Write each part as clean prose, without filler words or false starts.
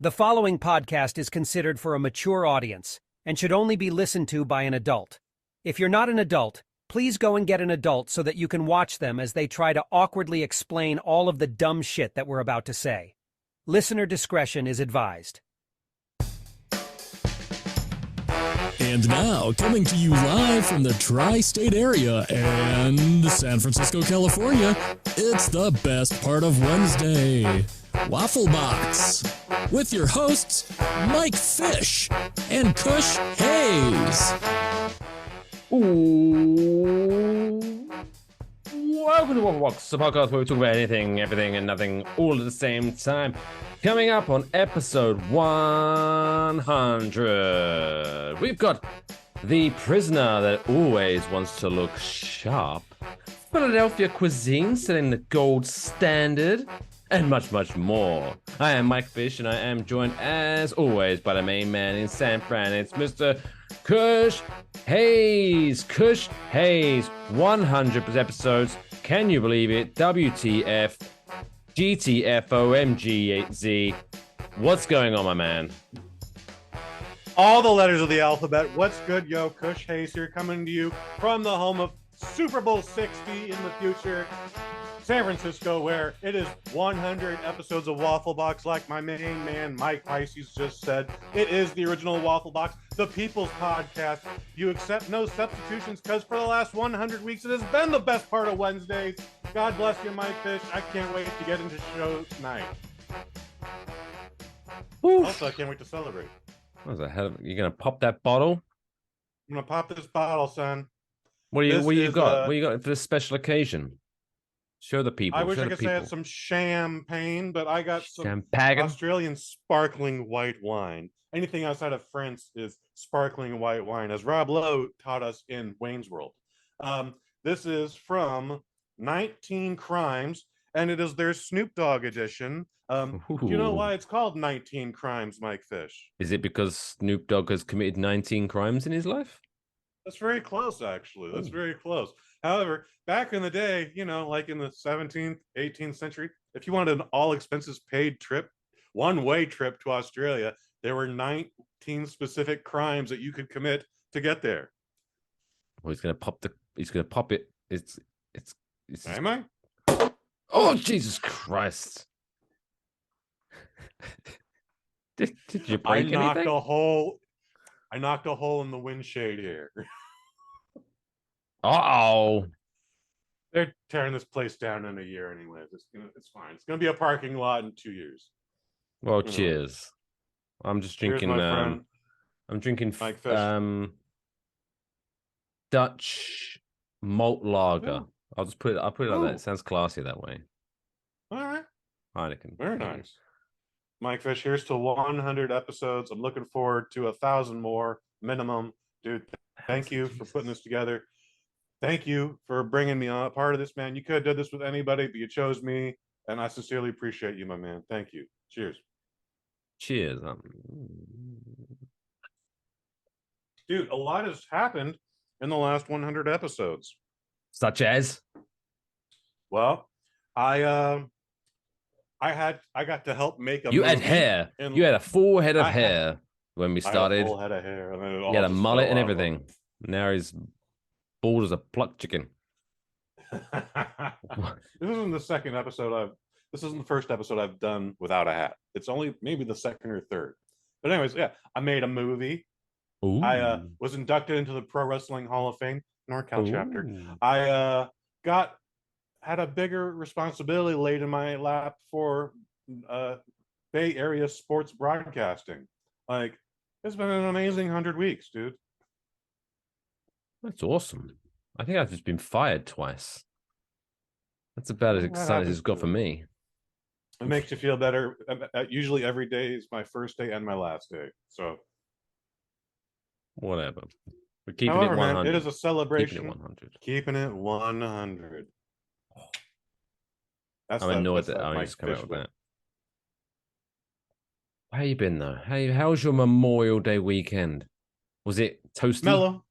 The following podcast is considered for a mature audience and should only be listened to by an adult. If you're not an adult, please go and get an adult so that you can watch them as they try to awkwardly explain all of the dumb shit that we're about to say. Listener discretion is advised. And now, coming to you live from the tri-state area and San Francisco, California, it's the best part of Wednesday, Waffle Box, with your hosts, Mike Fish and Kush Hayes. Ooh. Welcome to Waffle Box, the podcast where we talk about anything, everything, and nothing all at the same time. Coming up on episode 100, we've got the prisoner that always wants to look sharp, Philadelphia cuisine setting the gold standard, and much, much more. I am Mike Fish, and I am joined, as always, by the main man in San Fran. It's Mr. Kush Hayes. Kush Hayes, 100 episodes. Can you believe it? WTF, GTFOMGZ. What's going on, my man? All the letters of the alphabet. What's good, yo? Kush Hayes here, coming to you from the home of Super Bowl 60 in the future, San Francisco, where it is 100 episodes of Waffle Box. Like my main man Mike Pisces just said, it is the original Waffle Box, the people's podcast. You accept no substitutions, because for the last 100 weeks it has been the best part of Wednesdays. God bless you, Mike Fish. I can't wait to get into show tonight. Oof. Also, I can't wait to celebrate. What the hell? You gonna pop that bottle? I'm gonna pop this bottle, son. What do you got? What Uh, you got for this special occasion? Show the people. I wish show I the could say people. it's some champagne, but I got some Champagne. Australian sparkling white wine. Anything outside of France is sparkling white wine, as Rob Lowe taught us in Wayne's World. This is from 19 Crimes, and it is their Snoop Dogg edition. Do you know Ooh. why it's called 19 Crimes, Mike Fish? Is it because Snoop Dogg has committed 19 crimes in his life? That's very close, actually. That's Ooh. very close. However, back in the day, like in the 17th, 18th century, if you wanted an all expenses paid trip, one-way trip to Australia, there were 19 specific crimes that you could commit to get there. Well, he's gonna pop it. It's Am I? Oh, Jesus Christ. Did you break anything? I knocked a hole in the windshade here. Uh-oh. They're tearing this place down in a year anyway. It's fine. It's gonna be a parking lot in 2 years. Well, cheers. I'm just Cheers, drinking. my friend. I'm drinking Mike Fish. Dutch malt lager. Ooh. I'll put it like that. Ooh. It sounds classy that way. All right. Heineken. Very nice. Mike Fish, here's to 100 episodes. I'm looking forward to 1,000 more minimum. Dude, thank you for putting this together. Thank you for bringing me on a part of this, man. You could have done this with anybody, but you chose me, and I sincerely appreciate you, my man. Thank you. Cheers. Cheers. Dude, a lot has happened in the last 100 episodes. Such as? Well, I got to help make a You had movie, hair. and You had a full head of I had- hair when we I had a started. full head of hair, and then it all He had a just mullet fell and off. everything. Now he's bald as a plucked chicken. This isn't the second episode this isn't the first episode I've done without a hat. It's only maybe the second or third. But anyways, yeah, I made a movie. Ooh. I was inducted into the Pro Wrestling Hall of Fame, NorCal chapter. Ooh. I had a bigger responsibility laid in my lap for Bay Area sports broadcasting. Like, it's been an amazing 100 weeks, dude. That's awesome. I think I've just been fired twice. That's about as exciting as it's got for me. It makes you feel better. Usually every day is my first day and my last day. So Whatever. We're keeping however, it man, 100. it is a celebration. Keeping it 100. Keeping it 100. That's I'm annoyed that's that I Mike just come out Fish with way. that. How you been though? How's your Memorial Day weekend? Was it toasty? Mellow.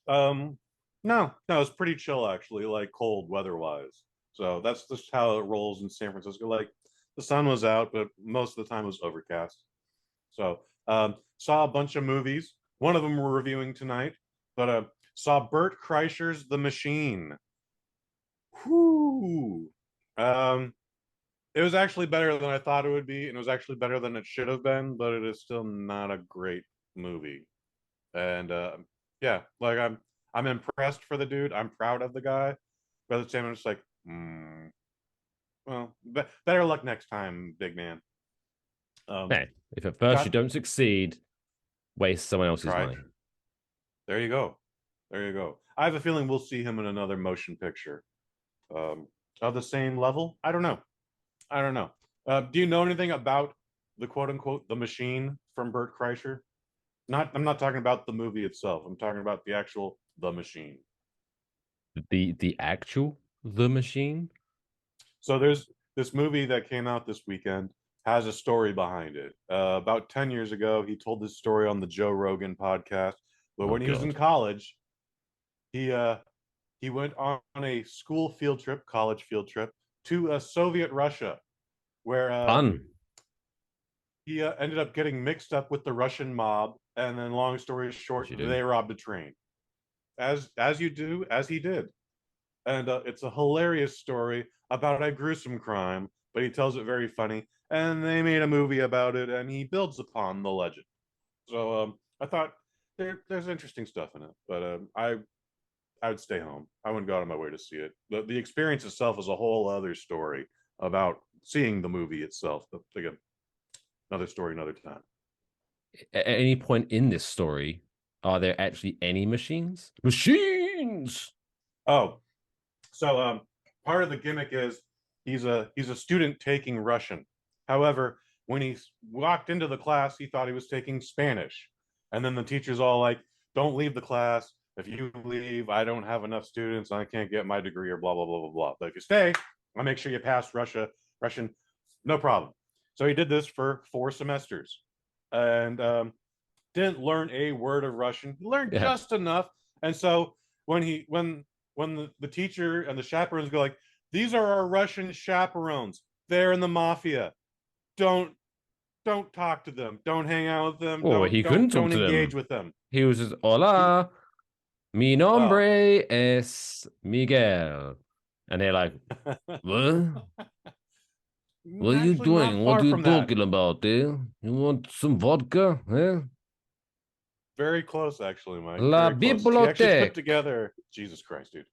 No, it's pretty chill actually, like cold weather wise. So that's just how it rolls in San Francisco. Like The sun was out, but most of the time it was overcast. So saw a bunch of movies. One of them we're reviewing tonight, but saw Bert Kreischer's The Machine. Whoo! It was actually better than I thought it would be, and it was actually better than it should have been, but it is still not a great movie. And yeah, like I'm impressed for the dude. I'm proud of the guy, but at the same time, I'm just like, well, better luck next time, big man. Hey, if at first you don't succeed, waste someone else's Try. money. There you go. There you go. I have a feeling we'll see him in another motion picture of the same level. I don't know. I don't know. Do you know anything about the quote unquote The Machine from Bert Kreischer? I'm not talking about the movie itself. I'm talking about the actual The Machine. The actual The Machine? So there's this movie that came out this weekend, has a story behind it. About 10 years ago, he told this story on the Joe Rogan podcast. But when he was in college, he went on a school field trip, college field trip, to Soviet Russia, where he ended up getting mixed up with the Russian mob, and then long story short, they robbed a train. As you do, as he did. And it's a hilarious story about a gruesome crime, but he tells it very funny. And they made a movie about it, and he builds upon the legend. So I thought there's interesting stuff in it, but I would stay home. I wouldn't go out of my way to see it. The experience itself is a whole other story about seeing the movie itself. But again, another story, another time. At any point in this story, are there actually any machines? Machines! Oh, so part of the gimmick is he's a student taking Russian. However, when he walked into the class, he thought he was taking Spanish. And then the teacher's all like, don't leave the class. If you leave, I don't have enough students. I can't get my degree or blah, blah, blah, blah, blah. But if you stay, I'll make sure you pass Russian, no problem. So he did this for 4 semesters and didn't learn a word of Russian. He learned just enough. And so when the teacher and the chaperones go like, these are our Russian chaperones. They're in the mafia. Don't talk to them. Don't hang out with them. Don't engage with them. He was just, hola, mi nombre es Miguel. And they're like, what? What are you doing? What are you talking about, eh? You want some vodka? Eh? Very close, actually, Mike. La bibliothèque. He actually put together, Jesus Christ, dude.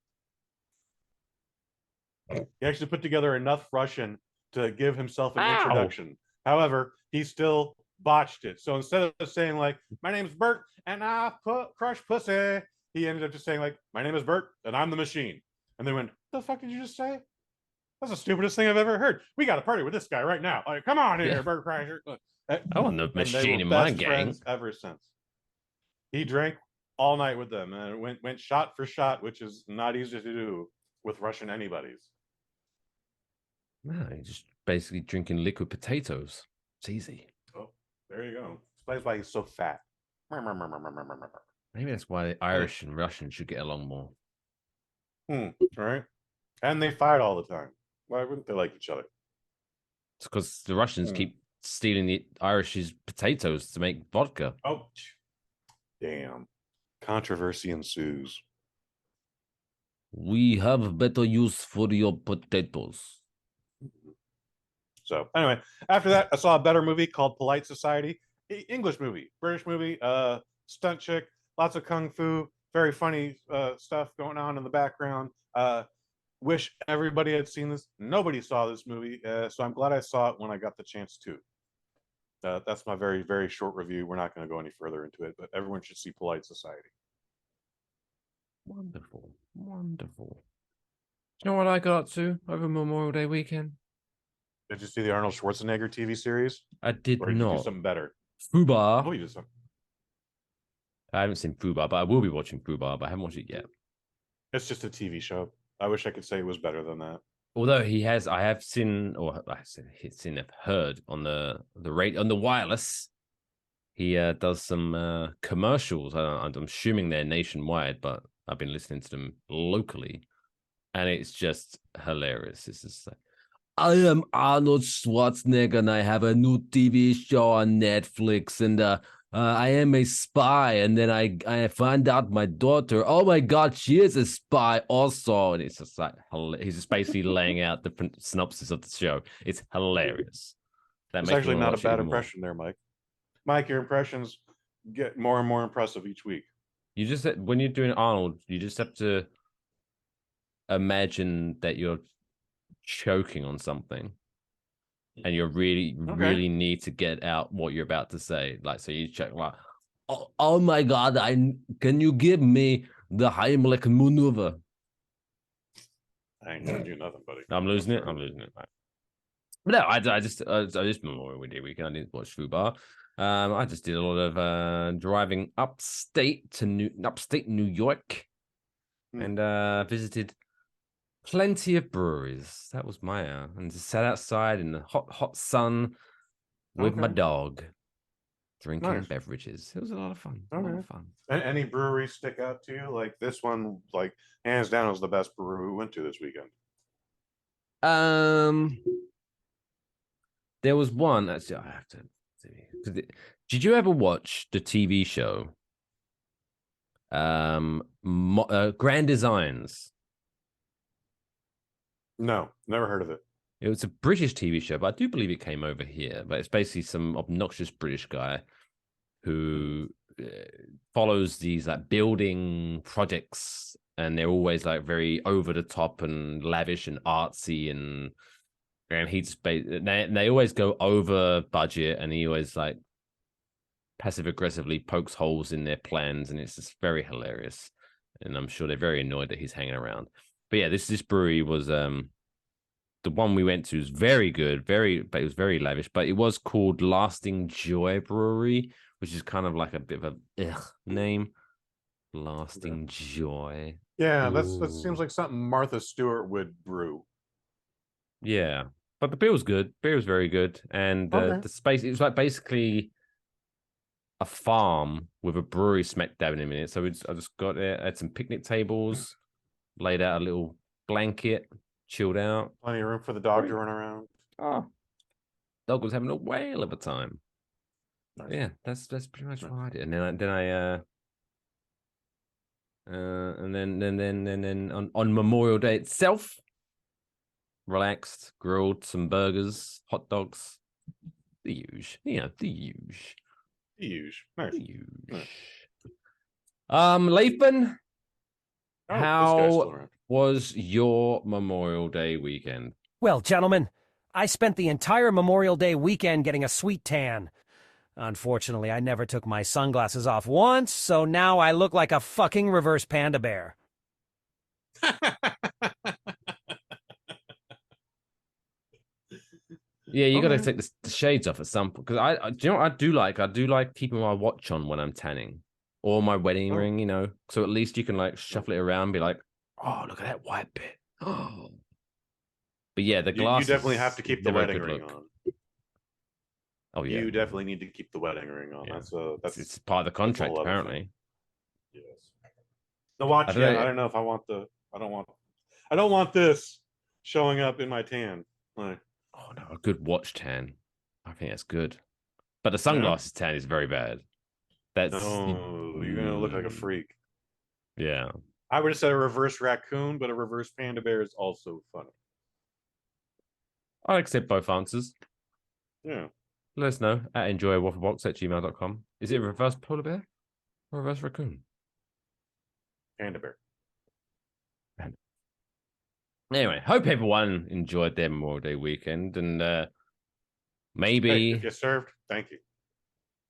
He actually put together enough Russian to give himself an introduction. However, he still botched it. So instead of saying like, my name's Bert and I crush pussy, he ended up just saying like, my name is Bert and I'm the machine. And they went, the fuck did you just say? That's the stupidest thing I've ever heard. We got to party with this guy right now. Like, come on here, Bert Kreischer. I want the machine in my gang. Ever since. He drank all night with them and went shot for shot, which is not easy to do with Russian anybody's. No, he's just basically drinking liquid potatoes. It's easy. Oh, there you go. Explains why he's so fat. Maybe that's why the Irish and Russian should get along more. Right. And they fight all the time. Why wouldn't they like each other? It's because the Russians keep stealing the Irish's potatoes to make vodka. Oh, damn. Controversy ensues. We have better use for your potatoes. So anyway, after that, I saw a better movie called Polite Society. English movie, British movie, stunt chick, lots of kung fu, very funny stuff going on in the background. Wish everybody had seen this. Nobody saw this movie, so I'm glad I saw it when I got the chance to. That's my very, very short review. We're not going to go any further into it, but everyone should see Polite Society. Wonderful. Wonderful. Do you know what I got to over Memorial Day weekend? Did you see the Arnold Schwarzenegger TV series? I did or did not. You do something better? Fubar. Oh, you did something. I haven't seen Fubar, but I will be watching Fubar, but I haven't watched it yet. It's just a TV show. I wish I could say it was better than that. Although I have seen, or I've heard on the radio, on the wireless, he does some commercials. I'm assuming they're nationwide, but I've been listening to them locally, and it's just hilarious. It's just like, I am Arnold Schwarzenegger, and I have a new TV show on Netflix, and I am a spy, and then I find out my daughter, oh my God, she is a spy also. And it's just like, he's just basically laying out the synopsis of the show. It's hilarious. It's actually not a bad impression there, Mike. Mike, your impressions get more and more impressive each week. You just, when you're doing Arnold, you just have to imagine that you're choking on something and you really need to get out what you're about to say. Like, so you check like, oh my God, can you give me the Heimlich maneuver? I ain't gonna do nothing, buddy. I'm losing it. But no, I just Memorial Day weekend. I didn't watch Fubar. I just did a lot of driving upstate New York, and visited plenty of breweries. That was my and just sat outside in the hot sun with my dog, drinking beverages. It was a lot of fun. A lot of fun. Any breweries stick out to you? Like this one, like hands down, was the best brewery we went to this weekend. There was one. Actually, I have to see. Did you ever watch the TV show? Grand Designs. No, never heard of it. It was a British TV show, but I do believe it came over here. But it's basically some obnoxious British guy who follows these like building projects, and they're always like very over the top and lavish and artsy, and they always go over budget, and he always like passive aggressively pokes holes in their plans, and it's just very hilarious. And I'm sure they're very annoyed that he's hanging around. But yeah, this brewery was the one we went to was very good, but it was very lavish. But it was called Lasting Joy Brewery, which is kind of like a bit of a name. Lasting Joy. Yeah, that seems like something Martha Stewart would brew. Yeah, but the beer was good. Beer was very good, and the space, it was like basically a farm with a brewery smack dab in it. So I just got there, had some picnic tables, laid out a little blanket, chilled out. Plenty of room for the dog to run around. Oh, dog was having a whale of a time. Nice. Yeah, that's pretty much what I did. And then on Memorial Day itself, relaxed, grilled some burgers, hot dogs, the huge. Nice. Lathan, how was your Memorial Day weekend? Well, gentlemen, I spent the entire Memorial Day weekend getting a sweet tan. Unfortunately, I never took my sunglasses off once, so now I look like a fucking reverse panda bear. Yeah, you got to take the shades off at some point, because I do you know what I do like? I do like keeping my watch on when I'm tanning, or my wedding ring, you know, so at least you can like shuffle it around and be like, oh, look at that white bit. Oh. But yeah, the glasses. You definitely have to keep the wedding ring on. Oh yeah, you definitely need to keep the wedding ring on. Yeah. It's part of the contract, apparently. Yes. The watch. I don't know if I want the. I don't want this showing up in my tan. Like, oh no, a good watch tan. I think that's good. But the sunglasses tan is very bad. You're gonna look like a freak. Yeah. I would have said a reverse raccoon, but a reverse panda bear is also funny. I'll accept both answers. Yeah. Let us know at enjoywafflebox@gmail.com. Is it a reverse polar bear or a reverse raccoon? Panda bear. Anyway, hope everyone enjoyed their Memorial Day weekend, and maybe... Hey, if you served, thank you.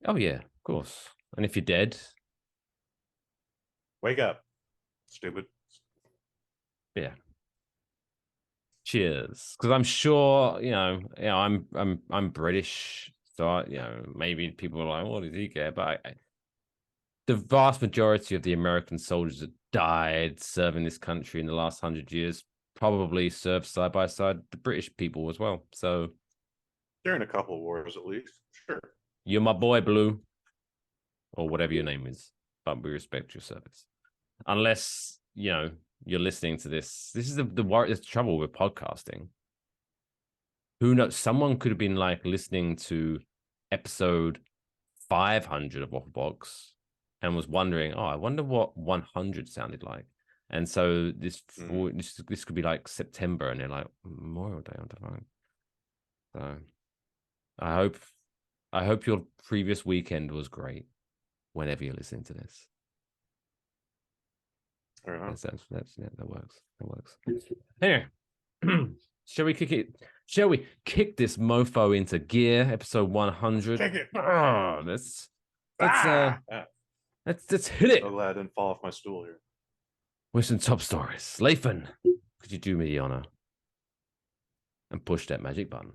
Oh yeah, of course. And if you're dead... Wake up, stupid. Yeah. Cheers, because I'm sure I'm British, so maybe people are like, "What does he care?" But the vast majority of the American soldiers that died serving this country in the last 100 years probably served side by side the British people as well. So during a couple of wars, at least, sure. You're my boy, Blue, or whatever your name is, but we respect your service, unless you're listening to this. This is the trouble with podcasting. Who knows? Someone could have been like listening to episode 500 of Waffle Box and was wondering, oh, I wonder what 100 sounded like. And so this could be like September, and they're like Memorial Day on the phone. So I hope your previous weekend was great. Whenever you're listening to this, that works. That works. Anyway, shall we kick it? Shall we kick this mofo into gear? Episode 100. Kick it. Oh, let's hit it. So glad I didn't fall off my stool here. With some top stories. Lathan, could you do me the honor and push that magic button?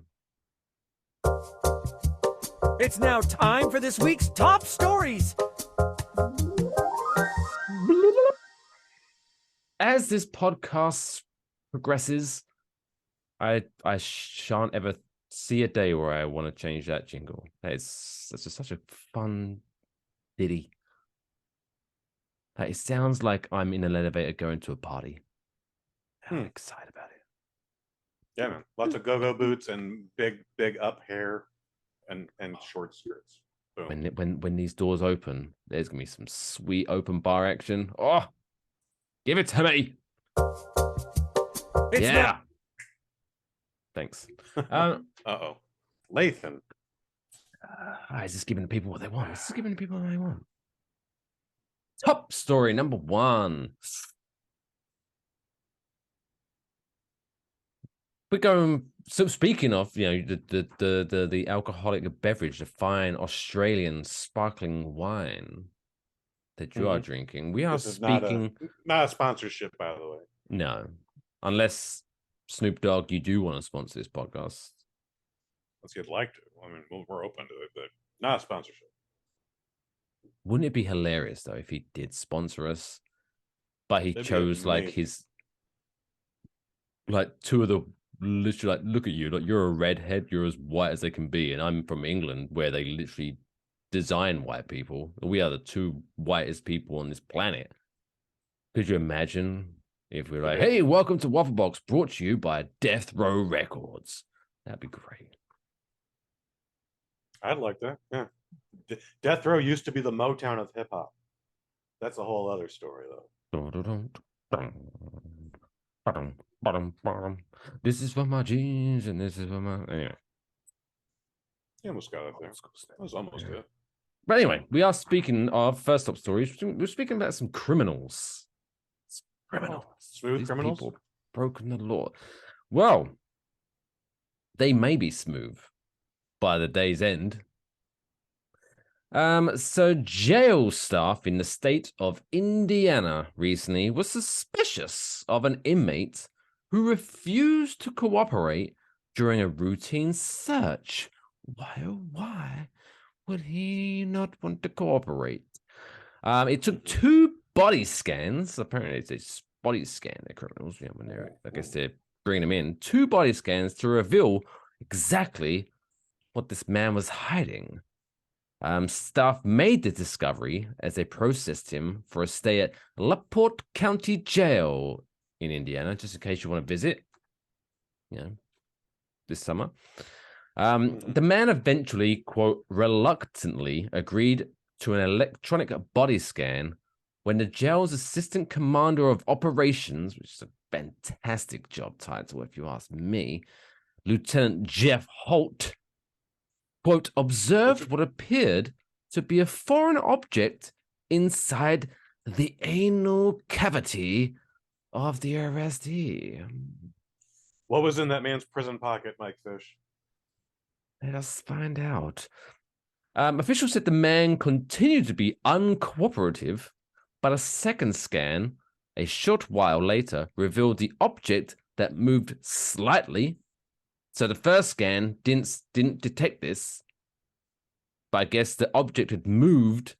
It's now time for this week's top stories. As this podcast progresses, I shan't ever see a day where I want to change that jingle. That's just such a fun ditty. It sounds like I'm in an elevator going to a party. I'm excited about it. Yeah, man. Lots of go-go boots and big up hair and short skirts. Boom. When these doors open, there's gonna be some sweet open bar action. Oh, give it to me. Yeah. Thanks. Uh-oh. Lathan. Is this giving the people what they want? Top story number 1. We're going. So speaking of, the alcoholic beverage, the fine Australian sparkling wine that you are drinking, we are speaking. Not a sponsorship, by the way. No, unless Snoop Dogg, you do want to sponsor this podcast. Let's get like to. I mean, we're open to it, but not a sponsorship. Wouldn't it be hilarious though if he did sponsor us, but he chose like his two of the literally look at you, you're a redhead, you're as white as they can be, and I'm from England where they literally design white people. We are the two whitest people on this planet. Could you imagine if we're like, hey, welcome to Waffle Box, brought to you by Death Row Records? That'd be great. I'd like that. Yeah. Death Row used to be the Motown of hip hop. That's a whole other story, though. This is for my jeans, and this is for my anyway. You almost got it there. That was almost good. But anyway, we are speaking of first top stories. We're speaking about some criminals. Smooth These criminals. People broken the law. Well, they may be smooth by the day's end. So jail staff in the state of Indiana recently was suspicious of an inmate who refused to cooperate during a routine search. Why would he not want to cooperate? It took 2 body scans. Apparently, it's body scan the criminals. When they're, I guess they're bringing them in. 2 body scans to reveal exactly what this man was hiding. Staff made the discovery as they processed him for a stay at LaPorte County Jail in Indiana, just in case you want to visit, this summer. The man eventually, quote, reluctantly agreed to an electronic body scan when the jail's assistant commander of operations, which is a fantastic job title if you ask me, Lieutenant Jeff Holt, quote, observed what appeared to be a foreign object inside the anal cavity of the arrestee. What was in that man's prison pocket, Mike Fish? Let us find out. Officials said the man continued to be uncooperative, but a second scan, a short while later, revealed the object that moved slightly. So the first scan didn't detect this, but I guess the object had moved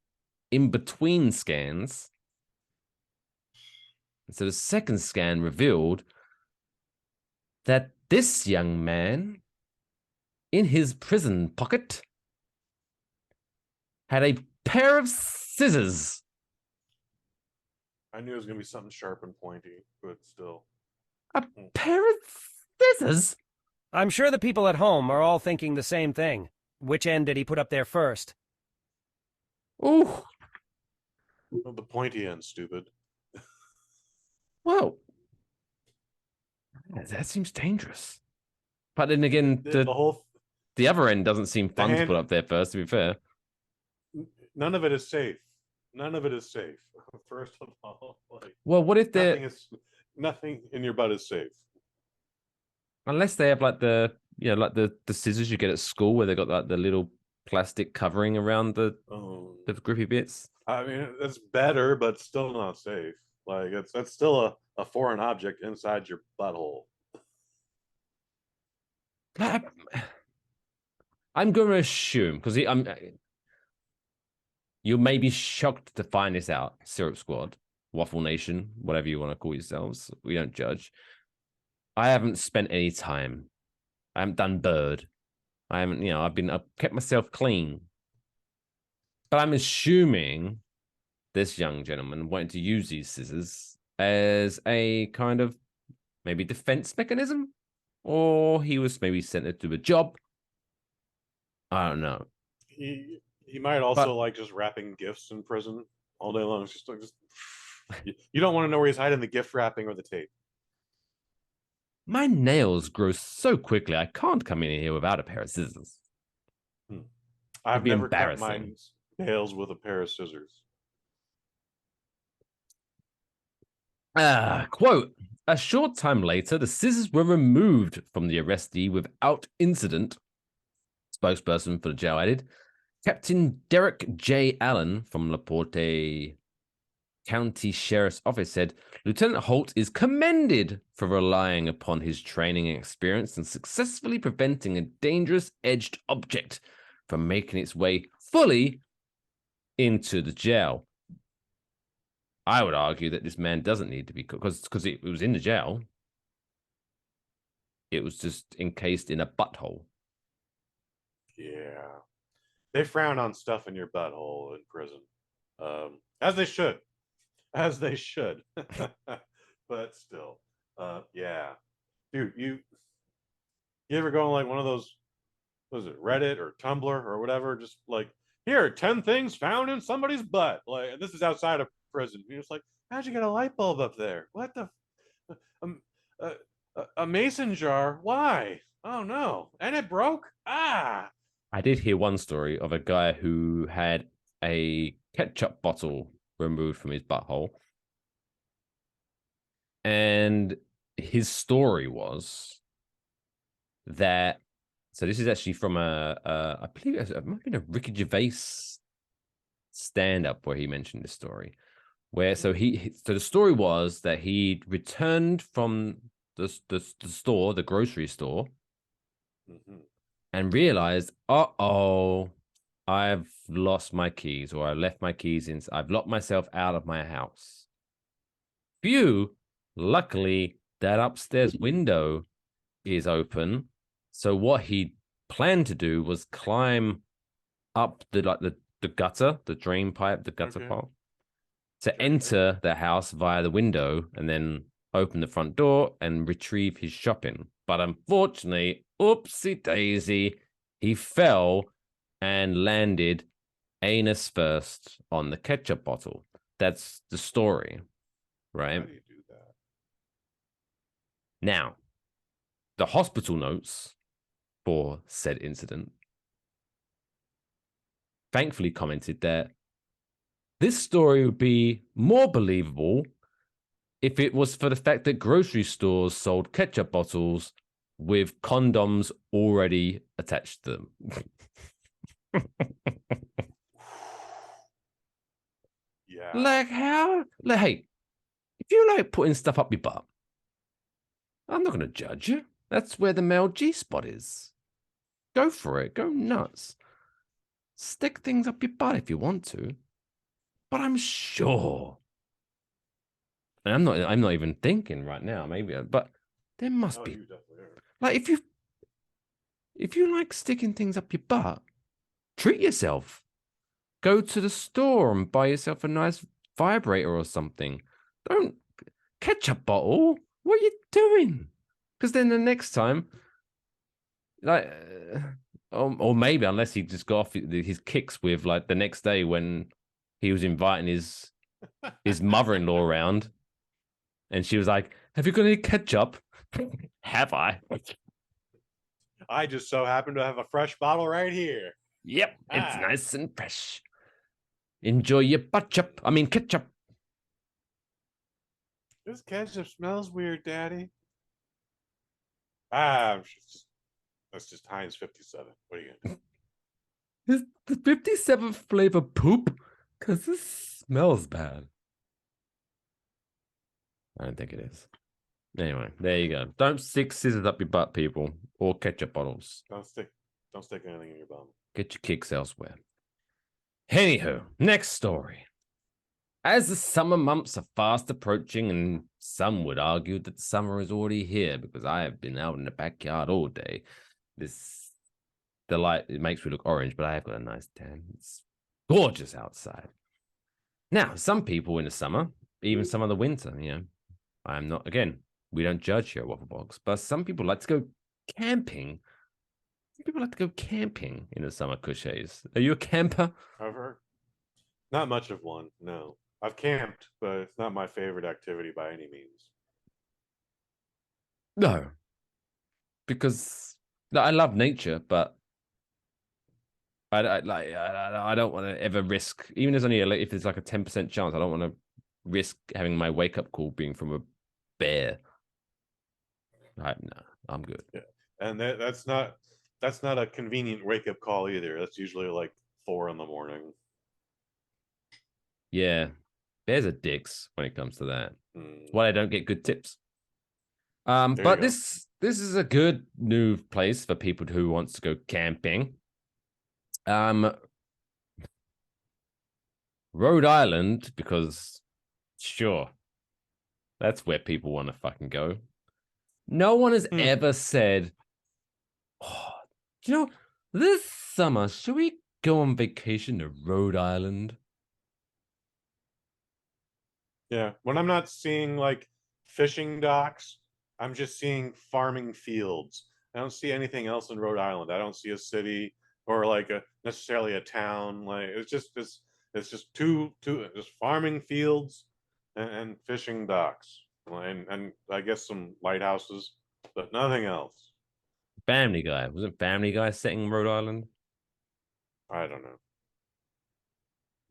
in between scans. And so the second scan revealed that this young man, in his prison pocket, had a pair of scissors. I knew it was going to be something sharp and pointy, but still. A pair of scissors? I'm sure the people at home are all thinking the same thing. Which end did he put up there first? Oh, The pointy end, stupid. well, that seems dangerous. But then again, The whole the other end doesn't seem fun to hand- put up there first, to be fair. none of it is safe. None of it is safe. First of all, like Well, what if nothing in your butt is safe. unless they have like the scissors you get at school where they got like the little plastic covering around the grippy bits. I mean, it's better, but still not safe. Like that's still a foreign object inside your butthole. I'm going to assume because you may be shocked to find this out, Syrup Squad, Waffle Nation, whatever you want to call yourselves. We don't judge. I haven't spent any time. I haven't done bird. I haven't, I've kept myself clean. But I'm assuming this young gentleman wanted to use these scissors as a kind of maybe defense mechanism, or he was maybe sent to do a job. I don't know. He might also like just wrapping gifts in prison all day long. It's just you don't want to know where he's hiding the gift wrapping or the tape. My nails grow so quickly, I can't come in here without a pair of scissors. I've never cut my nails with a pair of scissors. Quote, a short time later, the scissors were removed from the arrestee without incident. Spokesperson for the jail added. Captain Derek J. Allen from LaPorte County Sheriff's Office said, Lieutenant Holt is commended for relying upon his training and experience and successfully preventing a dangerous edged object from making its way fully into the jail. I would argue that this man doesn't need to be because it was in the jail. It was just encased in a butthole. Yeah. They frown on stuff in your butthole in prison. As they should. As they should. But still. Yeah. Dude, you ever go on like one of those, what is it, Reddit or Tumblr or whatever? Just like, here are 10 things found in somebody's butt. Like, this is outside of prison. You're just like, how'd you get a light bulb up there? What the? A mason jar? Why? Oh no. And it broke? Ah. I did hear one story of a guy who had a ketchup bottle removed from his butthole. And his story was that, so this is actually from I believe it might have been a Ricky Gervais stand-up where he mentioned this story. Where, so the story was that he returned from the store, the grocery store, and realized, I've lost my keys, or I left my keys in. I've locked myself out of my house. Luckily, that upstairs window is open. So what he planned to do was climb up the gutter, the drain pipe, the gutter pipe, to enter the house via the window and then open the front door and retrieve his shopping. But unfortunately, oopsie daisy, he fell and landed anus first on the ketchup bottle. That's the story, right? How do you do that? Now, the hospital notes for said incident thankfully commented that this story would be more believable if it was for the fact that grocery stores sold ketchup bottles with condoms already attached to them. Yeah. Like how? Like, hey, if you like putting stuff up your butt, I'm not going to judge you. That's where the male G-spot is. Go for it. Go nuts. Stick things up your butt if you want to. But I'm sure, and I'm not even thinking right now, maybe, but there must be. Like, if you like sticking things up your butt, treat yourself. Go to the store and buy yourself a nice vibrator or something. Don't ketchup bottle. What are you doing? Because then the next time like, or maybe unless he just got off his kicks with like the next day when he was inviting his mother-in-law around, and she was like, "Have you got any ketchup?" Have I? I just so happen to have a fresh bottle right here. Yep, it's nice and fresh. Enjoy your ketchup. This ketchup smells weird, Daddy. That's just Heinz 57. What are you gonna do? Is the 57th flavor poop? Because this smells bad. I don't think it is. Anyway, there you go. Don't stick scissors up your butt, people, or ketchup bottles. Don't stick anything in your bum. Get your kicks elsewhere. Anywho, next story. As the summer months are fast approaching, and some would argue that the summer is already here because I have been out in the backyard all day. The light, it makes me look orange, but I have got a nice tan. It's gorgeous outside. Now, some people in the summer, even some of the winter, I'm not, again, we don't judge here at Waffle Box, but some people like to go camping. Some people like to go camping in the summer, Kushes. Are you a camper? I've heard. Not much of one, no. I've camped, but it's not my favorite activity by any means. No. Because I love nature, but I don't want to ever risk, even if there's like a 10% chance, I don't want to risk having my wake-up call being from a bear. No, I'm good. Yeah. And that's not a convenient wake-up call either. That's usually like 4 a.m. Yeah. Bears are dicks when it comes to that. That's why I don't get good tips. But this is a good new place for people who wants to go camping. Rhode Island, because sure, that's where people want to fucking go. No one has ever said, "Oh, this summer, should we go on vacation to Rhode Island?" Yeah, when I'm not seeing like fishing docks, I'm just seeing farming fields. I don't see anything else in Rhode Island. I don't see a city or like necessarily a town. Like it's just two just farming fields and fishing docks and I guess some lighthouses, but nothing else. Family Guy. Wasn't Family Guy setting in Rhode Island? I don't know.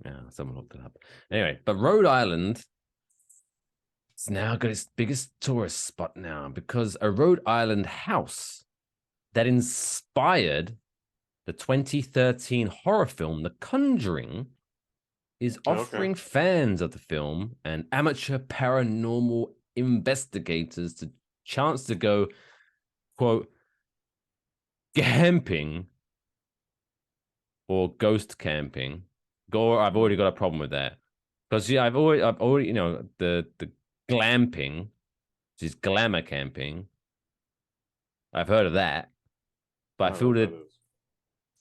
Yeah, someone looked it up. Anyway, but Rhode Island, it's now got its biggest tourist spot now because a Rhode Island house that inspired the 2013 horror film The Conjuring is offering fans of the film and amateur paranormal investigators the chance to go, quote, camping or ghost camping. I've already got a problem with that because I've already the glamping, which is glamour camping. I've heard of that, but I feel that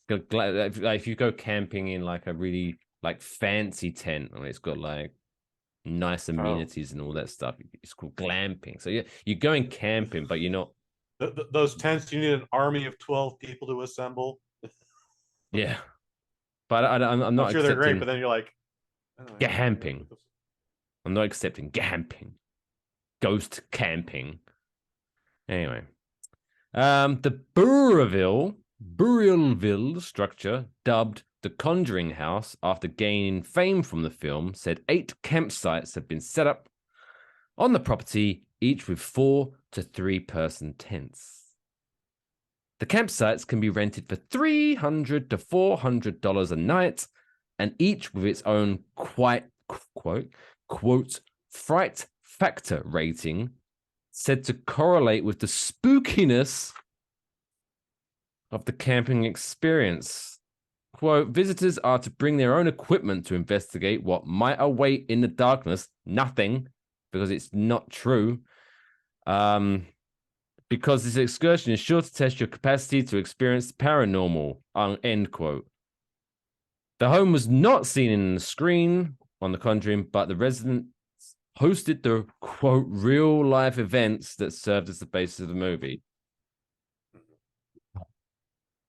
if you go camping in like a really like fancy tent and it's got like nice amenities and all that stuff, it's called glamping. So you're going camping, but you're not. Those tents, you need an army of 12 people to assemble. Yeah, but I'm not sure they're great, but then you're like, camping. I'm not accepting camping, ghost camping. Anyway, the Burrillville structure, dubbed the Conjuring House after gaining fame from the film, said 8 campsites have been set up on the property, each with 4 to 3-person tents. The campsites can be rented for $300 to $400 a night, and each with its own quote, fright factor rating, said to correlate with the spookiness of the camping experience. Quote, visitors are to bring their own equipment to investigate what might await in the darkness. Nothing, because it's not true. Because this excursion is sure to test your capacity to experience the paranormal, end quote. The home was not seen in the screen on The Conjuring, but the residents hosted the, quote, real-life events that served as the basis of the movie.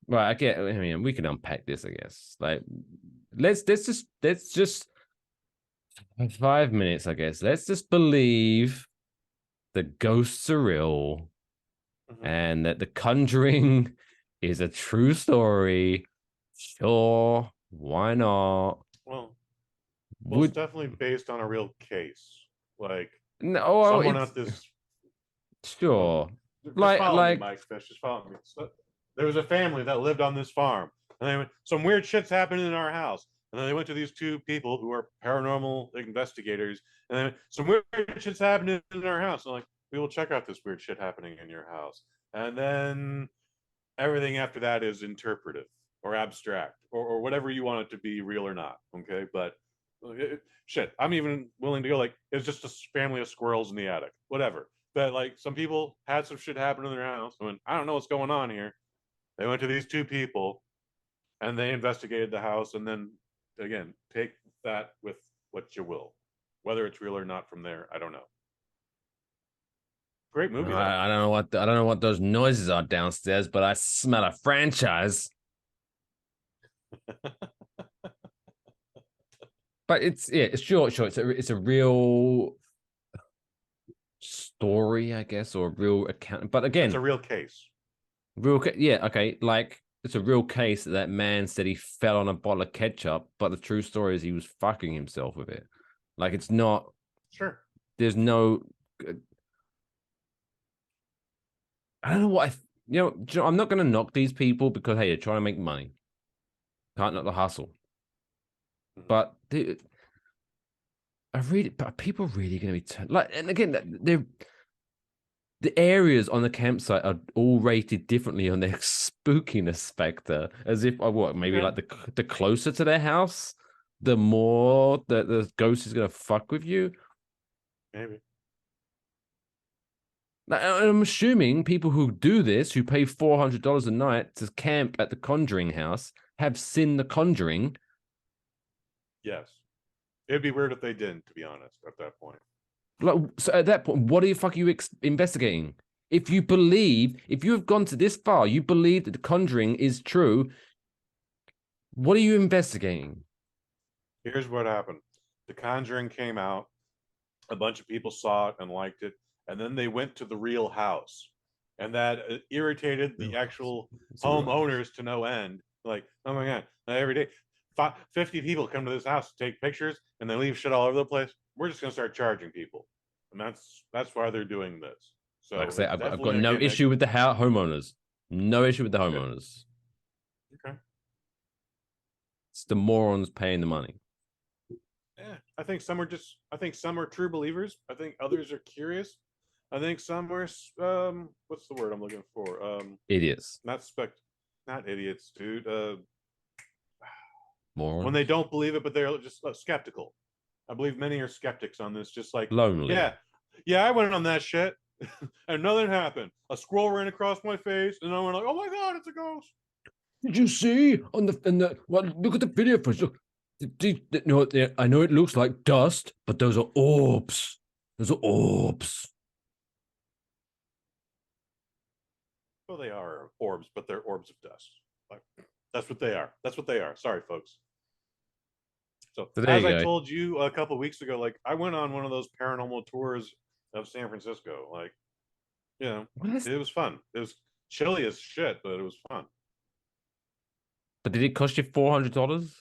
Right, I get. I mean, we can unpack this, I guess. Like, let's just 5 minutes, I guess. Let's just believe the ghosts are real Mhm. and that the Conjuring is a true story. Sure, why not? Well, it's Would definitely based on a real case. Like no, well, someone it's at this. Well, sure. just Like, follow me, like, Mike Fish. Just follow me. So, there was a family that lived on this farm, and they went, some weird shit's happening in our house. And then they went to these two people who are paranormal investigators, and then some weird shit's happening in our house. And like, we will check out this weird shit happening in your house. And then everything after that is interpretive or abstract or whatever you want it to be, real or not. Okay, but shit, I'm even willing to go like it's just a family of squirrels in the attic, whatever. But like some people had some shit happen in their house. I mean, I don't know what's going on here. They went to these two people and they investigated the house, and then again, take that with what you will, whether it's real or not. From there, I don't know. Great movie though. I don't know what I don't know what those noises are downstairs, but I smell a franchise. But it's sure. It's a real story, I guess, or a real account. But It's again, a real case. yeah, okay, like it's a real case that that man said he fell on a bottle of ketchup, but the true story is he was fucking himself with it. Like it's not. Sure. There's no. I don't know what I'm not going to knock these people because hey, they're trying to make money. Can't knock the hustle. But are people really going to be like? And again, the areas on the campsite are all rated differently on their spookiness specter, as if what maybe like the closer to their house, the more the ghost is going to fuck with you. Maybe. I'm assuming people who do this, who pay $400 a night to camp at the Conjuring house, have seen the Conjuring. Yes. It'd be weird if they didn't, to be honest, at that point. Like, so at that point, what the fuck are you investigating? If you have gone to this far, you believe that the Conjuring is true. What are you investigating? Here's what happened. The Conjuring came out. A bunch of people saw it and liked it, and then they went to the real house, and that irritated the actual homeowners to no end. Like, oh my god, every day 50 people come to this house to take pictures and they leave shit all over the place. We're just gonna start charging people, and that's why they're doing this. So Like I say, it's I've got definitely a no gimmick. issue with the homeowners. No issue with the Good. homeowners. Okay. It's the morons paying the money. Yeah, I think some are true believers. I think others are curious. I think some are what's the word I'm looking for? Idiots. Not idiots, dude. Morons. When they don't believe it, but they're just skeptical. I believe many are skeptics on this. Just like Lonely. Yeah, I went on that shit, and nothing happened. A squirrel ran across my face, and I went like, "Oh my god, it's a ghost!" Did you see on the well? Look at the video first. Look, no, I know it looks like dust, but those are orbs. Those are orbs. Well, they are orbs, but they're orbs of dust. Like, that's what they are. That's what they are. Sorry, folks. So as I told you a couple of weeks ago, like I went on one of those paranormal tours of San Francisco. Like, it was fun. It was chilly as shit, but it was fun. But did it cost you $400?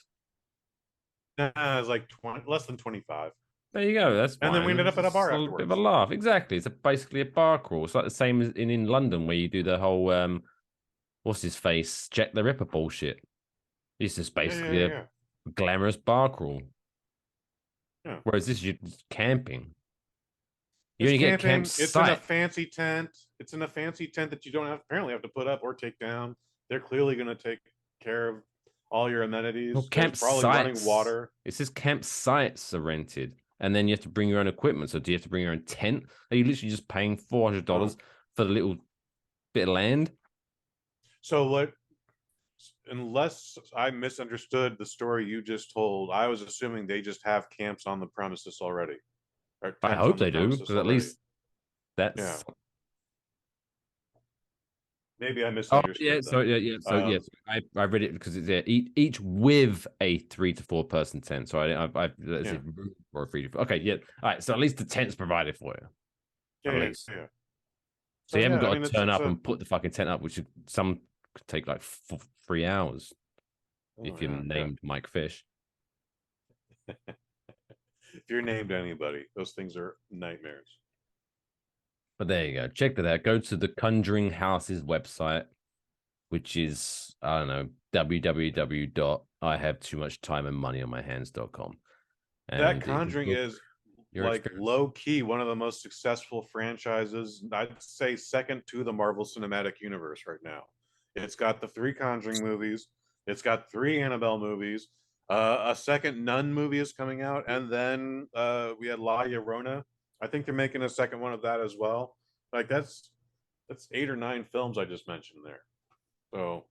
Nah, it was like less than 25. There you go. That's fine. And then we ended up at a bar Bit afterwards. of a laugh. Exactly. It's basically a bar crawl. It's like the same as in London where you do the whole what's his face, Jack the Ripper bullshit. It's just basically a glamorous bar crawl. Yeah. Whereas this is camping. You It's only get camping. campsite. It's in a fancy tent. It's in a fancy tent that you don't apparently have to put up or take down. They're clearly going to take care of all your amenities. Well, There's probably running water. It says campsites are rented, and then you have to bring your own equipment. So do you have to bring your own tent? Are you literally just paying $400 for the little bit of land? So what? Unless I misunderstood the story you just told, I was assuming they just have camps on the premises already. I hope they do, because at least that's Maybe I Oh misunderstood. yeah, so Then. yeah. So yes, I read it because it's each with a 3 to 4 person tent. So I let's see, or a 3 to 4. Okay, yeah. All right, so at least the tent's provided for you. Yeah, At yeah, least. yeah. So So you haven't yeah, I got mean, to turn up and put the fucking tent up, which some could take like 3 hours if you're named Mike Fish. If you're named anybody, those things are nightmares. But there you go. Check that out. Go to the Conjuring House's website, which is, I don't know, www.ihavetoomuchtimeandmoneyonmyhands.com. That Conjuring is like experience. low key one of the most successful franchises. I'd say second to the Marvel Cinematic Universe right now. It's got the 3 Conjuring movies. It's got 3 Annabelle movies. A second Nun movie is coming out, and then we had La Llorona. I think they're making a second one of that as well. Like that's 8 or 9 films I just mentioned there. So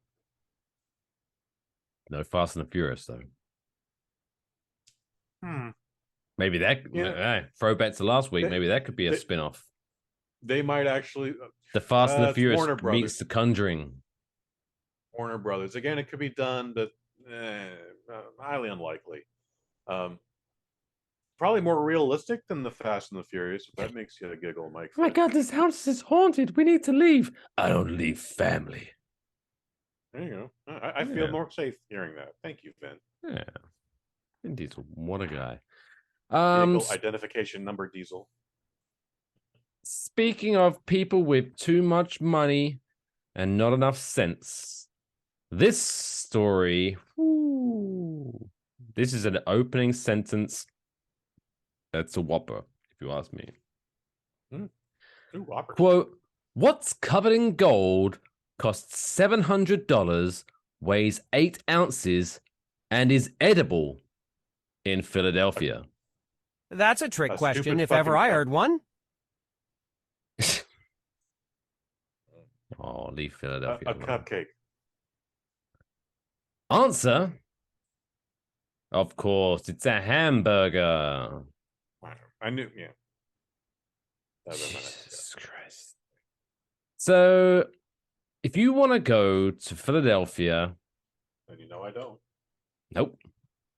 No Fast and the Furious, though. hmm. Maybe that, throwback to last week, maybe that could be a spin off. They might actually. The Fast and the Furious Warner meets Brothers. The Conjuring. Warner Brothers. Again, it could be done, but highly unlikely. Probably more realistic than the Fast and the Furious, if that makes you giggle, Mike. Oh my God, this house is haunted. We need to leave. I don't leave family. There you go. I feel more safe hearing that. Thank you, Finn. Yeah. Vin Diesel, what a guy. Vehicle identification number Diesel. Speaking of people with too much money and not enough sense, this story, this is an opening sentence. That's a whopper, if you ask me. Quote, what's covered in gold costs $700, weighs 8 ounces, and is edible in Philadelphia. That's a trick question, if ever I heard one. Oh, leave Philadelphia. A cupcake. Answer? Of course, it's a hamburger. I knew, yeah. Jesus Christ. So, if you want to go to Philadelphia... And you know I don't. Nope.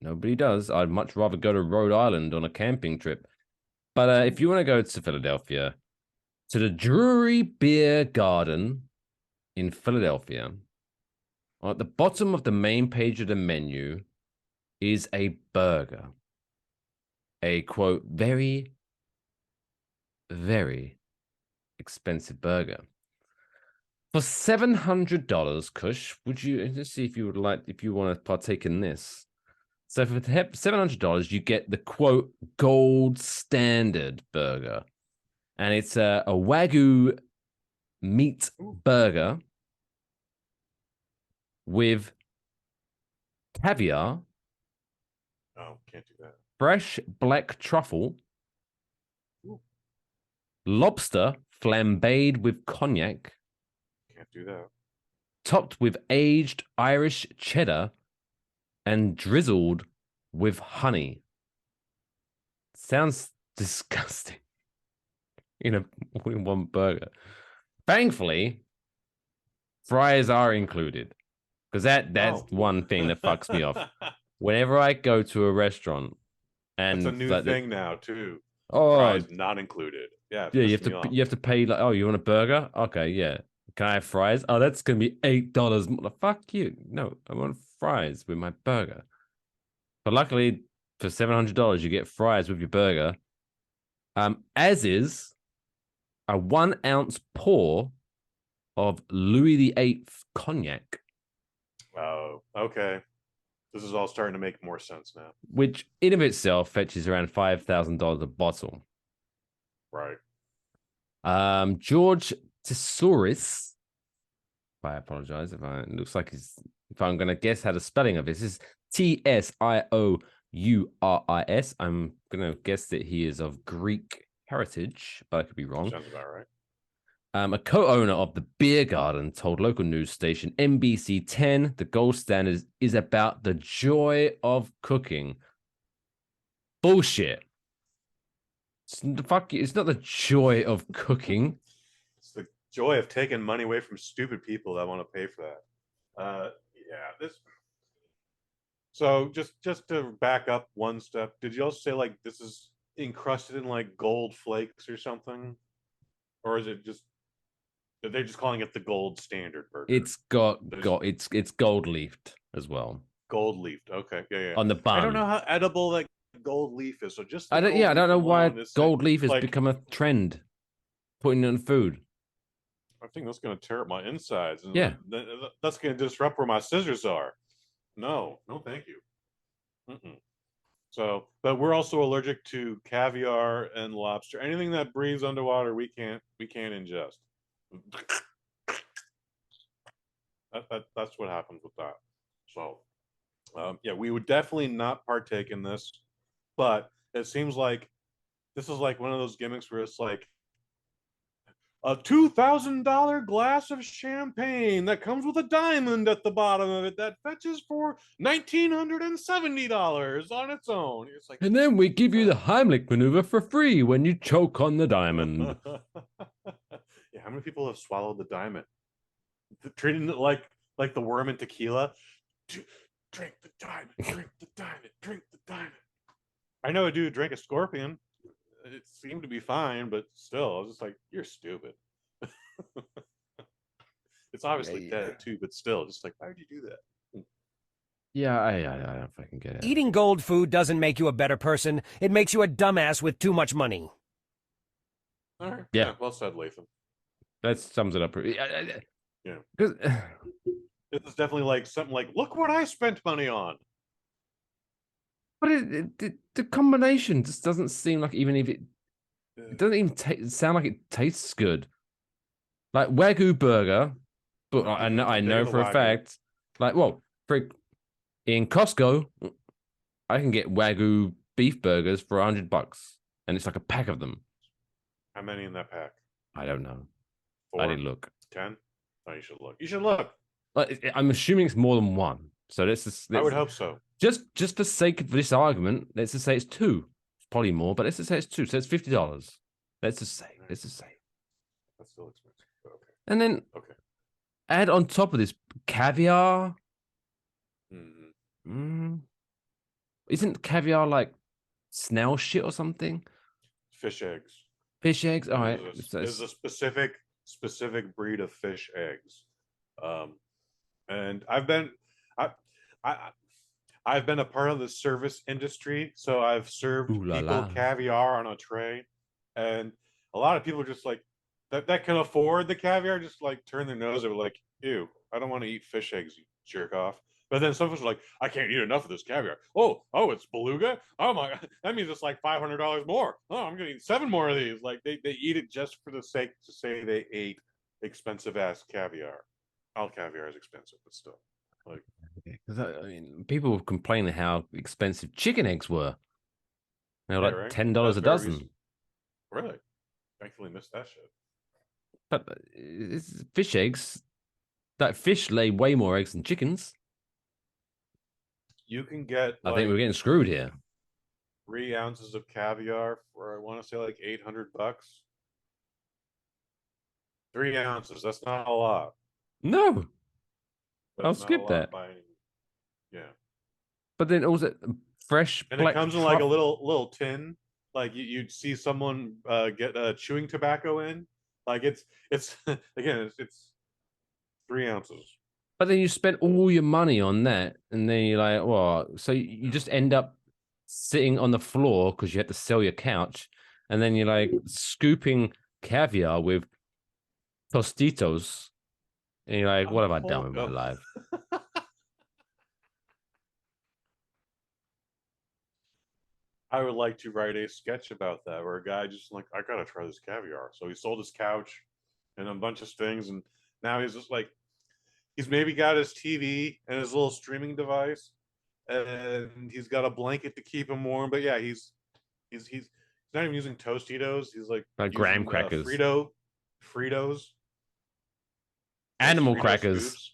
Nobody does. I'd much rather go to Rhode Island on a camping trip. But if you want to go to Philadelphia, to the Drury Beer Garden in Philadelphia, at the bottom of the main page of the menu is a burger. A, quote, very, very expensive burger. For $700, Kush, would you, let's see if you want to partake in this. So for $700, you get the, quote, gold standard burger. And it's a Wagyu meat burger with caviar. Oh, can't do that. Fresh black truffle. Lobster flambéed with cognac. Can't do that. Topped with aged Irish cheddar and drizzled with honey. Sounds disgusting. In one burger. Thankfully, fries are included. Because that's one thing that fucks me off. Whenever I go to a restaurant, and that's a new thing now too. Oh, fries not included. Yeah, you have to pay like, oh, you want a burger? Okay, yeah. Can I have fries? Oh, that's gonna be $8. Fuck you. No, I want fries with my burger. But luckily, for $700, you get fries with your burger. As is a 1 ounce pour of Louis VIII cognac. Oh, okay. This is all starting to make more sense now. Which in of itself fetches around $5,000 a bottle. Right. George Tesouris. I apologize if it looks like if I'm going to guess how the spelling of this is Tsioouris. I'm going to guess that he is of Greek heritage, but I could be wrong. Sounds about right. A co-owner of the beer garden told local news station NBC 10 the gold standard is about the joy of cooking. Bullshit. It's not the joy of cooking. It's the joy of taking money away from stupid people that want to pay for that. Yeah, this. So just to back up one step, did you also say like this is encrusted in like gold flakes or something, or is it just are they just calling it the gold standard burger? It's got it's gold leafed as well Gold leafed. Okay, yeah. on the I don't bun. know how edible that gold leaf is, so just the I don't. gold Yeah, I don't leaf know why alone is gold leaf has like become a trend. Putting it in food. I think that's going to tear up my insides, and Yeah. that's going to disrupt where my scissors are. No, thank you. Mm-mm. So, but we're also allergic to caviar and lobster. Anything that breathes underwater, we can't ingest. That's what happens with that. So, yeah, we would definitely not partake in this. But it seems like this is like one of those gimmicks where it's like a $2,000 glass of champagne that comes with a diamond at the bottom of it that fetches for $1,970 on its own. It's like, And then we give you the Heimlich maneuver for free when you choke on the diamond. yeah, how many people have swallowed the diamond? Treating it like the worm in tequila. Drink the diamond, drink the diamond, drink the diamond. I know a dude drank a scorpion. It seemed to be fine, but still, I was just like, you're stupid. It's obviously dead too, but still, just like, why would you do that? Yeah, I don't fucking get it. Eating gold food doesn't make you a better person. It makes you a dumbass with too much money. All right. Yeah. Well said, Latham. That sums it up. Yeah. Because This is definitely like something like, look what I spent money on. but the combination just doesn't seem like even if it doesn't even sound like it tastes good. Like Wagyu burger, but I know for a fact, like in Costco, I can get Wagyu beef burgers for $100, and it's like a pack of them. How many in that pack? I don't know. 4? I didn't look. 10? Oh, you should look. You should look. I'm assuming it's more than one. So I would hope so. Just for sake of this argument, let's just say it's 2. It's probably more, but let's just say it's 2. So it's $50. Let's just say. That's still expensive. But okay. And then Okay. add on top of this caviar. Mm-hmm. Isn't caviar like snail shit or something? Fish eggs. Fish eggs. All right. There's a specific breed of fish eggs, and I've been a part of the service industry, so I've served people caviar on a tray, and a lot of people just like that can afford the caviar just like turn their nose over like, ew, I don't want to eat fish eggs, you jerk off. But then some folks are like, I can't eat enough of this caviar. Oh, it's beluga. Oh my, that means it's like $500 more. Oh, I'm gonna eat 7 more of these. Like they eat it just for the sake to say they ate expensive ass caviar. All caviar is expensive, but still, like, because I mean, people complain how expensive chicken eggs were. They're like right? $10 a dozen. Really? Thankfully, missed that shit. But it's fish eggs. That fish lay way more eggs than chickens. You can get. I think we're getting screwed here. 3 ounces of caviar for I want to say like $800. 3 ounces. That's not a lot. No, I'll skip that. Yeah, but then also fresh, and it comes in like a little tin. Like you'd see someone get chewing tobacco in. Like it's again it's 3 ounces. But then you spent all your money on that, and then you're like, well, so you just end up sitting on the floor because you had to sell your couch, and then you're like scooping caviar with Tostitos, and you're like, what have I done with my life? I would like to write a sketch about that, where a guy just like, I gotta try this caviar. So he sold his couch and a bunch of things, and now he's just like, he's maybe got his TV and his little streaming device, and he's got a blanket to keep him warm. But yeah, he's not even using Tostitos. He's like graham crackers, Fritos, animal Frito crackers,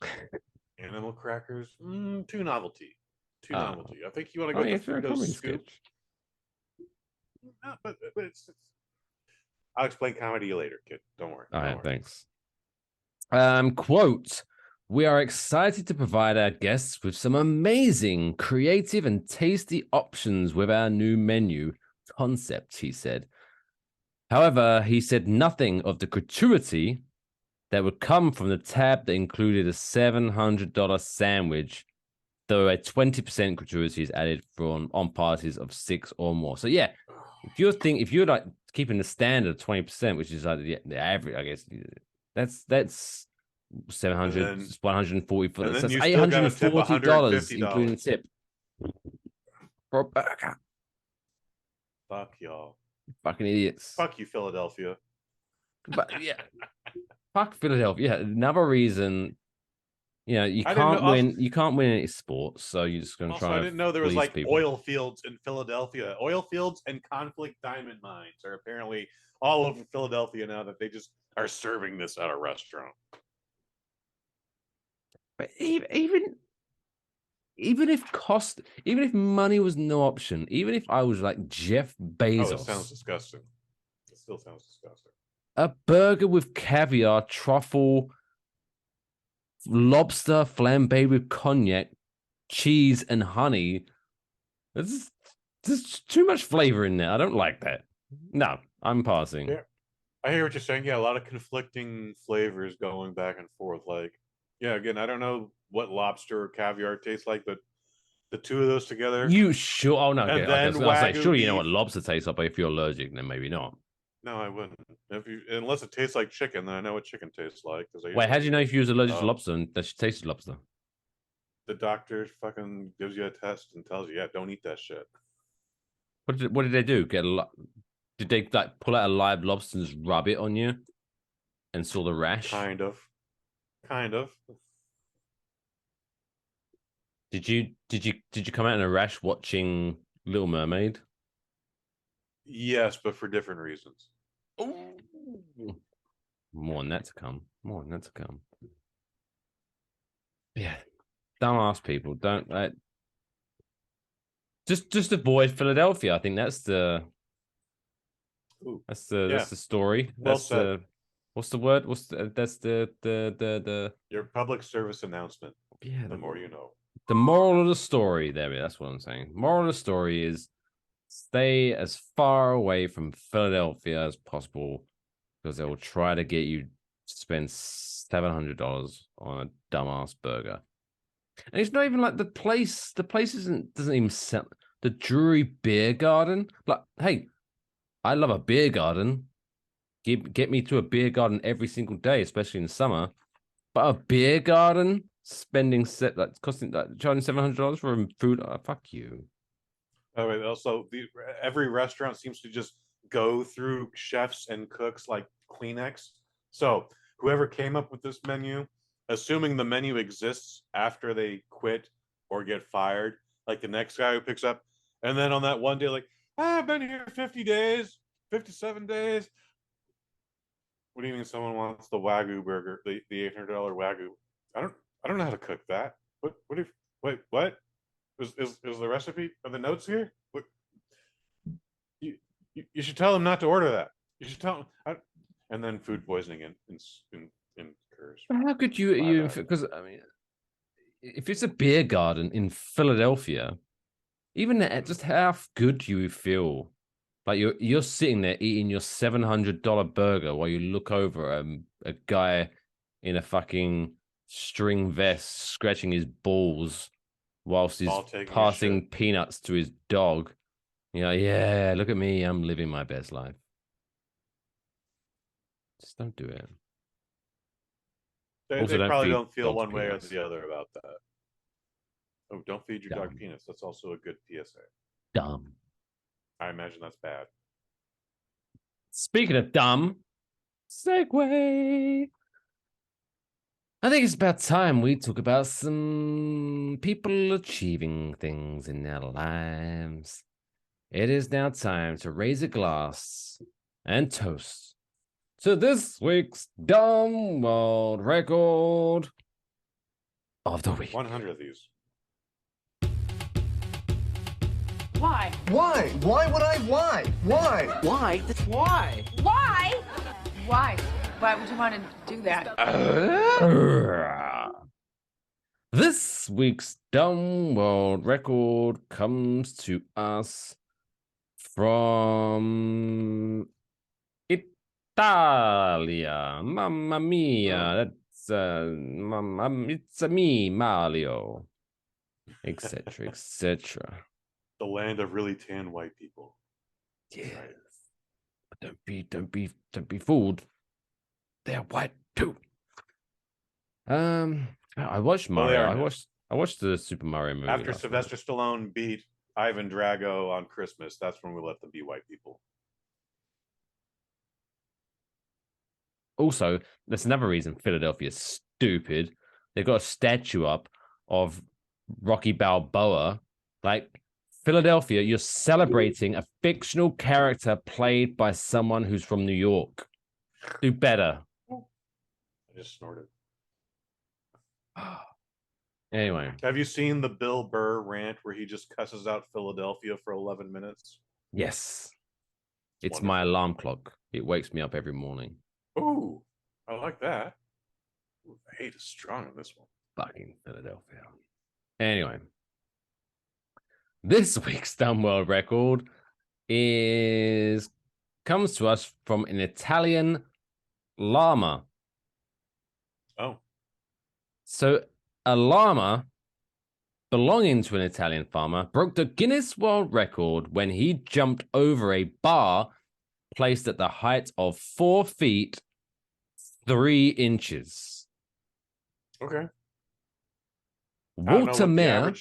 animal crackers. Too novelty. I think you want to go with the Frito scoop. No, but it's I'll explain comedy later, kid. Don't worry. All right, thanks. Quote, we are excited to provide our guests with some amazing, creative, and tasty options with our new menu concept, he said. However, he said nothing of the gratuity that would come from the tab that included a $700 sandwich, though a 20% gratuity is added on parties of 6 or more. So yeah, if you're like keeping the standard 20%, which is like the average, I guess that's 700, 140, that's $840 including tip for a burger. Fuck y'all. Fucking idiots. Fuck you, Philadelphia. But yeah, fuck Philadelphia. Yeah, another reason, you can't win. You can't win any sports, so you're just gonna try. I didn't know there was like people. oil fields in Philadelphia. Oil fields and conflict diamond mines are apparently all over Philadelphia now that they just are serving this at a restaurant. But even if money was no option, even if I was like Jeff Bezos, it sounds disgusting. It still sounds disgusting. A burger with caviar, truffle, lobster flambéed with cognac, cheese, and honey. There's too much flavor in there. I don't like that. No, I'm passing. Yeah, I hear what you're saying. Yeah, a lot of conflicting flavors going back and forth. Like, yeah, again, I don't know what lobster or caviar tastes like, but the two of those together. You sure? Oh no, okay. And then I was like, surely you know beef. what lobster tastes like, but if you're allergic, then maybe not. No, I wouldn't. Unless it tastes like chicken, then I know what chicken tastes like. Wait, how do you know if you was allergic to lobster and that she tasted lobster? The doctor fucking gives you a test and tells you, yeah, don't eat that shit. What did they do? Did they like pull out a live lobster and just rub it on you and saw the rash? Kind of. Did you come out in a rash watching Little Mermaid? Yes, but for different reasons. Ooh. More on that to come. Yeah, dumbass people. Don't just avoid Philadelphia. I think that's the story. Well said. What's the word? That's the your public service announcement. Yeah, the more you know. The moral of the story. That's what I'm saying. Moral of the story is stay as far away from Philadelphia as possible because they will try to get you to spend $700 on a dumbass burger. And it's not even like the place. The place doesn't even sell the Drury Beer Garden. Like, hey, I love a beer garden. Get me to a beer garden every single day, especially in the summer. But a beer garden charging $700 for food. Oh, fuck you. Oh, wait, also, every restaurant seems to just go through chefs and cooks like Kleenex. So whoever came up with this menu, assuming the menu exists after they quit or get fired, like the next guy who picks up, and then on that one day, like, I've been here 50 days, 57 days. What do you mean someone wants the Wagyu burger, the $800 Wagyu? I don't know how to cook that. What? Is the recipe? Are the notes here? What? You should tell them not to order that. You should tell them. And then food poisoning occurs. How could you? Because I mean, if it's a beer garden in Philadelphia, even just how good do you feel? Like you're sitting there eating your $700 burger while you look over a guy in a fucking string vest scratching his balls whilst he's passing peanuts to his dog. Yeah, look at me, I'm living my best life. Just don't do it. They probably don't feel one way or the other about that. Oh, don't feed your dog peanuts. That's also a good PSA. Dumb. I imagine that's bad. Speaking of dumb, segue. I think it's about time we talk about some people achieving things in their lives. It is now time to raise a glass and toast to this week's Dumb World Record of the Week. 100 of these. Why? Why? Why would I? Why? Why? Why? Why? Why? Why? Why would you want to do that? This week's Dumb World Record comes to us from Italia. Mamma mia, that's it's a me, Mario, etc., etc. The land of really tan white people. Yes. Don't be fooled. They're white too. I watched Mario. I watched the Super Mario movie. After Sylvester Stallone beat Ivan Drago on Christmas, that's when we let them be white people. Also, that's another reason Philadelphia's stupid. They've got a statue up of Rocky Balboa. Like, Philadelphia, you're celebrating a fictional character played by someone who's from New York. Do better. I just snorted. Anyway. Have you seen the Bill Burr rant where he just cusses out Philadelphia for 11 minutes? Yes. It's wonderful. my alarm clock. It wakes me up every morning. Ooh, I like that. Ooh, the hate is strong on this one. Fucking Philadelphia. Anyway. This week's Dumb World Record comes to us from an Italian llama. Oh. So a llama belonging to an Italian farmer broke the Guinness World Record when he jumped over a bar placed at the height of 4 feet 3 inches. Okay. Walter Mayer.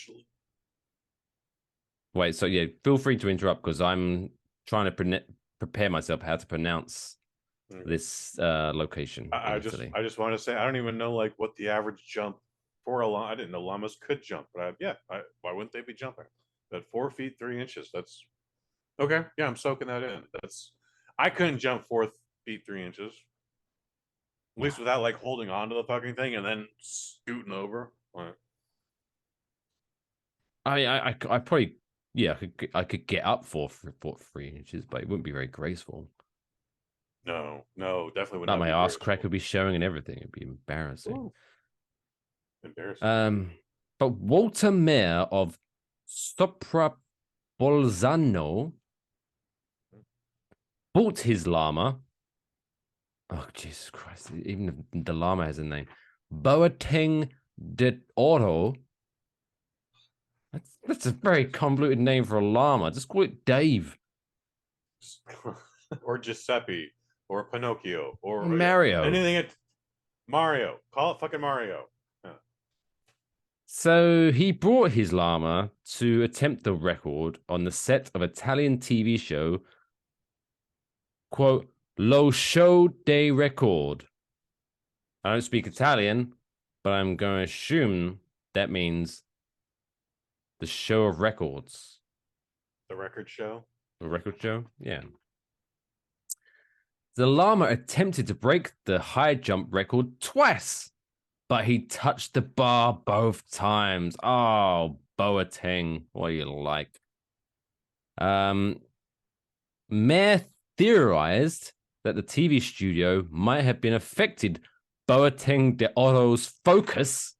Wait, so yeah, feel free to interrupt because I'm trying to prepare myself how to pronounce this location. I just want to say I don't even know like what the average jump for a llama. I didn't know llamas could jump, but why wouldn't they be jumping? At 4 feet 3 inches, that's okay. Yeah, I'm soaking that in. I couldn't jump 4 feet 3 inches, at least without like holding on to the fucking thing and then scooting over. I probably I could get up 4 3 inches, but it wouldn't be very graceful. No, definitely would not. Not my ass crack would be showing and everything. It'd be embarrassing. Ooh. Embarrassing. But Walter Mayer of Bolzano bought his llama. Oh, Jesus Christ. Even the llama has a name. Boateng de Oro. That's a very convoluted name for a llama. Just call it Dave. Or Giuseppe. Or Pinocchio. Or Mario. Anything. Mario. Call it fucking Mario. Yeah. So he brought his llama to attempt the record on the set of Italian TV show, quote, Lo Show dei Record. I don't speak Italian, but I'm going to assume that means the show of records. The record show? The record show? Yeah. The llama attempted to break the high jump record twice, but he touched the bar both times. Oh, Boateng, what do you like? Mayer theorized that the TV studio might have been affected Boateng de Oro's focus.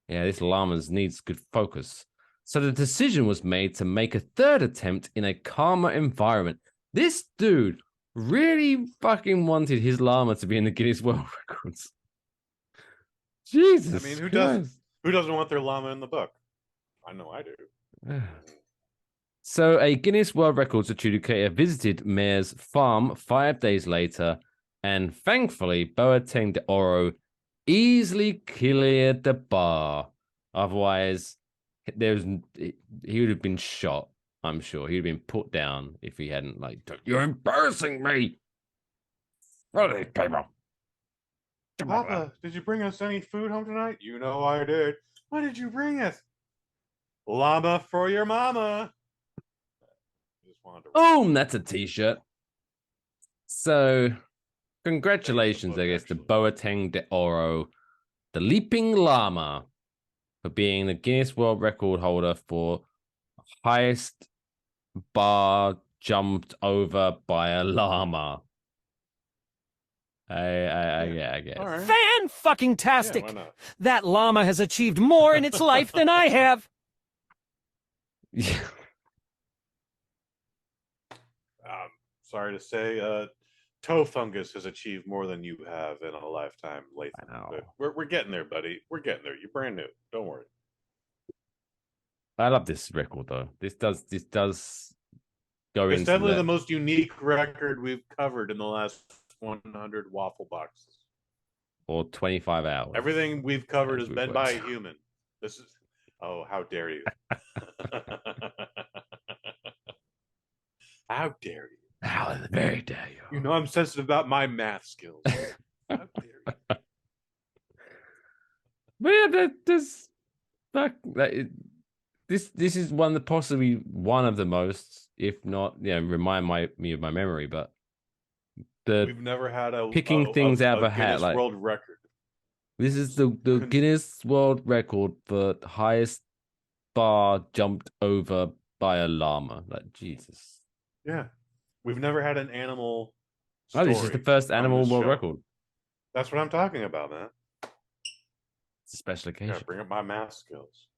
Yeah, this llama needs good focus. So the decision was made to make a third attempt in a calmer environment. This dude really fucking wanted his llama to be in the Guinness World Records. Jesus. I mean, who Christ. doesn't want their llama in the book? I know I do. So a Guinness World Records adjudicator visited Mayer's farm 5 days later, and thankfully Boateng de Oro easily cleared the bar. Otherwise, he would have been shot. I'm sure he'd have been put down if he hadn't you're embarrassing me. What are these people? Papa, did you bring us any food home tonight? You know I did. What did you bring us? Llama for your mama. Boom, that's a t-shirt. So, congratulations, I guess, to Boateng de Oro, the Leaping Llama, for being the Guinness World Record holder for highest bar jumped over by a llama. I guess. All right. Fan-fucking-tastic! Yeah, why not? That llama has achieved more in its life than I have. Yeah. Sorry to say, toe fungus has achieved more than you have in a lifetime, Lathan. I know. But we're getting there, buddy. We're getting there. You're brand new. Don't worry. I love this record though. This does go It's into definitely that. the most unique record we've covered in the last 100 waffle boxes. Or 25 hours. Everything we've covered As has we've been worked by a out. human. This is, oh, how dare you? How dare you? How very dare you? You know I'm sensitive about my math skills. How dare you? But yeah, this is one of possibly one of the most, if not, remind me of my memory, but We've never had picking things out of a hat, Guinness like World Record. this is the Guinness World Record for highest bar jumped over by a llama. Like Jesus. Yeah, we've never had an animal. Oh, this is the first on animal this world show. record. That's what I'm talking about, man. It's a special occasion. Gotta bring up my math skills.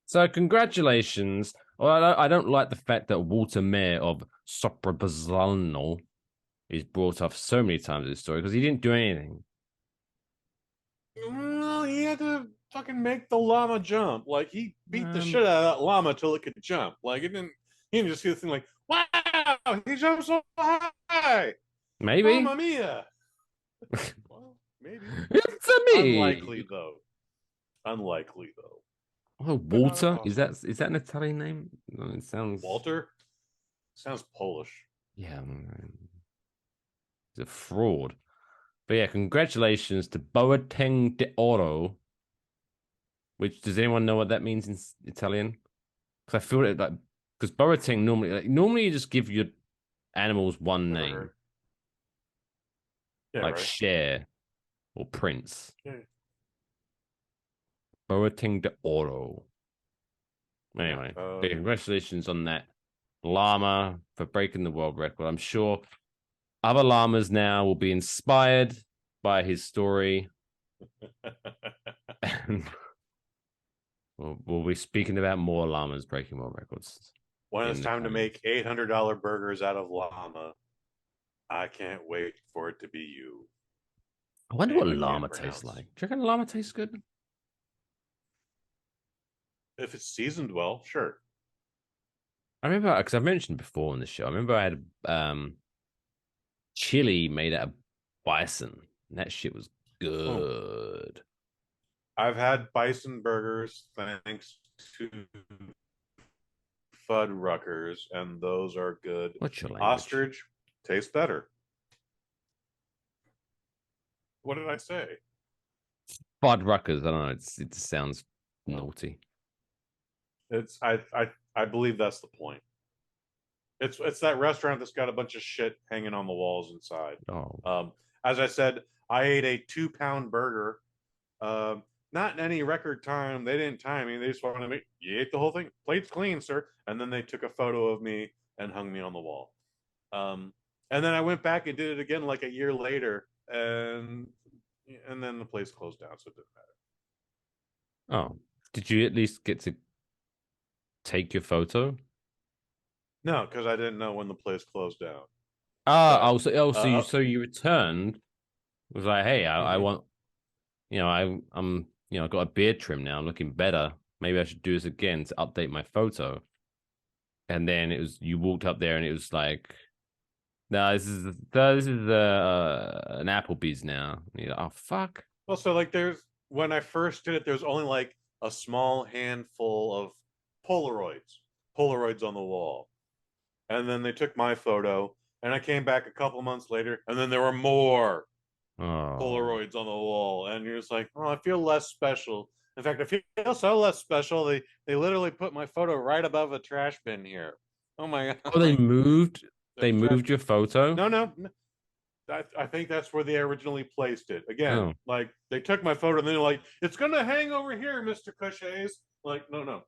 So congratulations. Well, I don't like the fact that Walter Mayer of Soprabazzano is brought up so many times in this story because he didn't do anything. Well, he had to fucking make the llama jump. Like he beat the shit out of that llama till it could jump. Like he didn't just see the thing like, wow, he jumped so high. Maybe. Mamma mia. Well, maybe. It's a me. Unlikely though. Oh, Walter? Is that an Italian name? No, it sounds Walter? Sounds Polish. Yeah. He's a fraud. But yeah, congratulations to Boateng de Oro. Which, does anyone know what that means in Italian? Because I feel it like, because Boateng normally you just give your animals one Never name. heard. Yeah, like right. Cher or Prince. Yeah. Boateng de Oro. Anyway, but congratulations on that llama for breaking the world record. I'm sure other llamas now will be inspired by his story. And we'll be speaking about more llamas breaking world records. When it's time to make $800 burgers out of llama, I can't wait for it to be you. I wonder what llama tastes like. Do you reckon llama tastes good? If it's seasoned well, sure. I remember, because I've mentioned before on the show, I remember I had chili made out of bison. And that shit was good. I've had bison burgers thanks to Fuddruckers, and those are good. What's your language? Ostrich tastes better. What did I say? Fuddruckers. I don't know. It sounds naughty. I believe that's the point. It's that restaurant that's got a bunch of shit hanging on the walls inside. Oh. As I said, I ate a 2-pound burger. Not in any record time. They didn't time me. They just wanted to make you ate the whole thing. Plate's clean, sir. And then they took a photo of me and hung me on the wall. And then I went back and did it again like a year later, and then the place closed down, so it didn't matter. Oh. Did you at least get to take your photo? No, because I didn't know when the place closed down. So you returned. It was like, hey, I want, I'm I got a beard trim now. I'm looking better. Maybe I should do this again to update my photo. And then you walked up there and it was like, no, this is an Applebee's now. And you're like, oh fuck. Well, so like when I first did it, there's only like a small handful of Polaroids on the wall. And then they took my photo, and I came back a couple months later, and then there were more Polaroids on the wall. And you're just like, oh, I feel less special. In fact, I feel so less special. They literally put my photo right above a trash bin here. Oh my god. Oh, they moved your photo? No. I think that's where they originally placed it. Again, like they took my photo and they're like, it's gonna hang over here, Mr. Cushes. Like, no.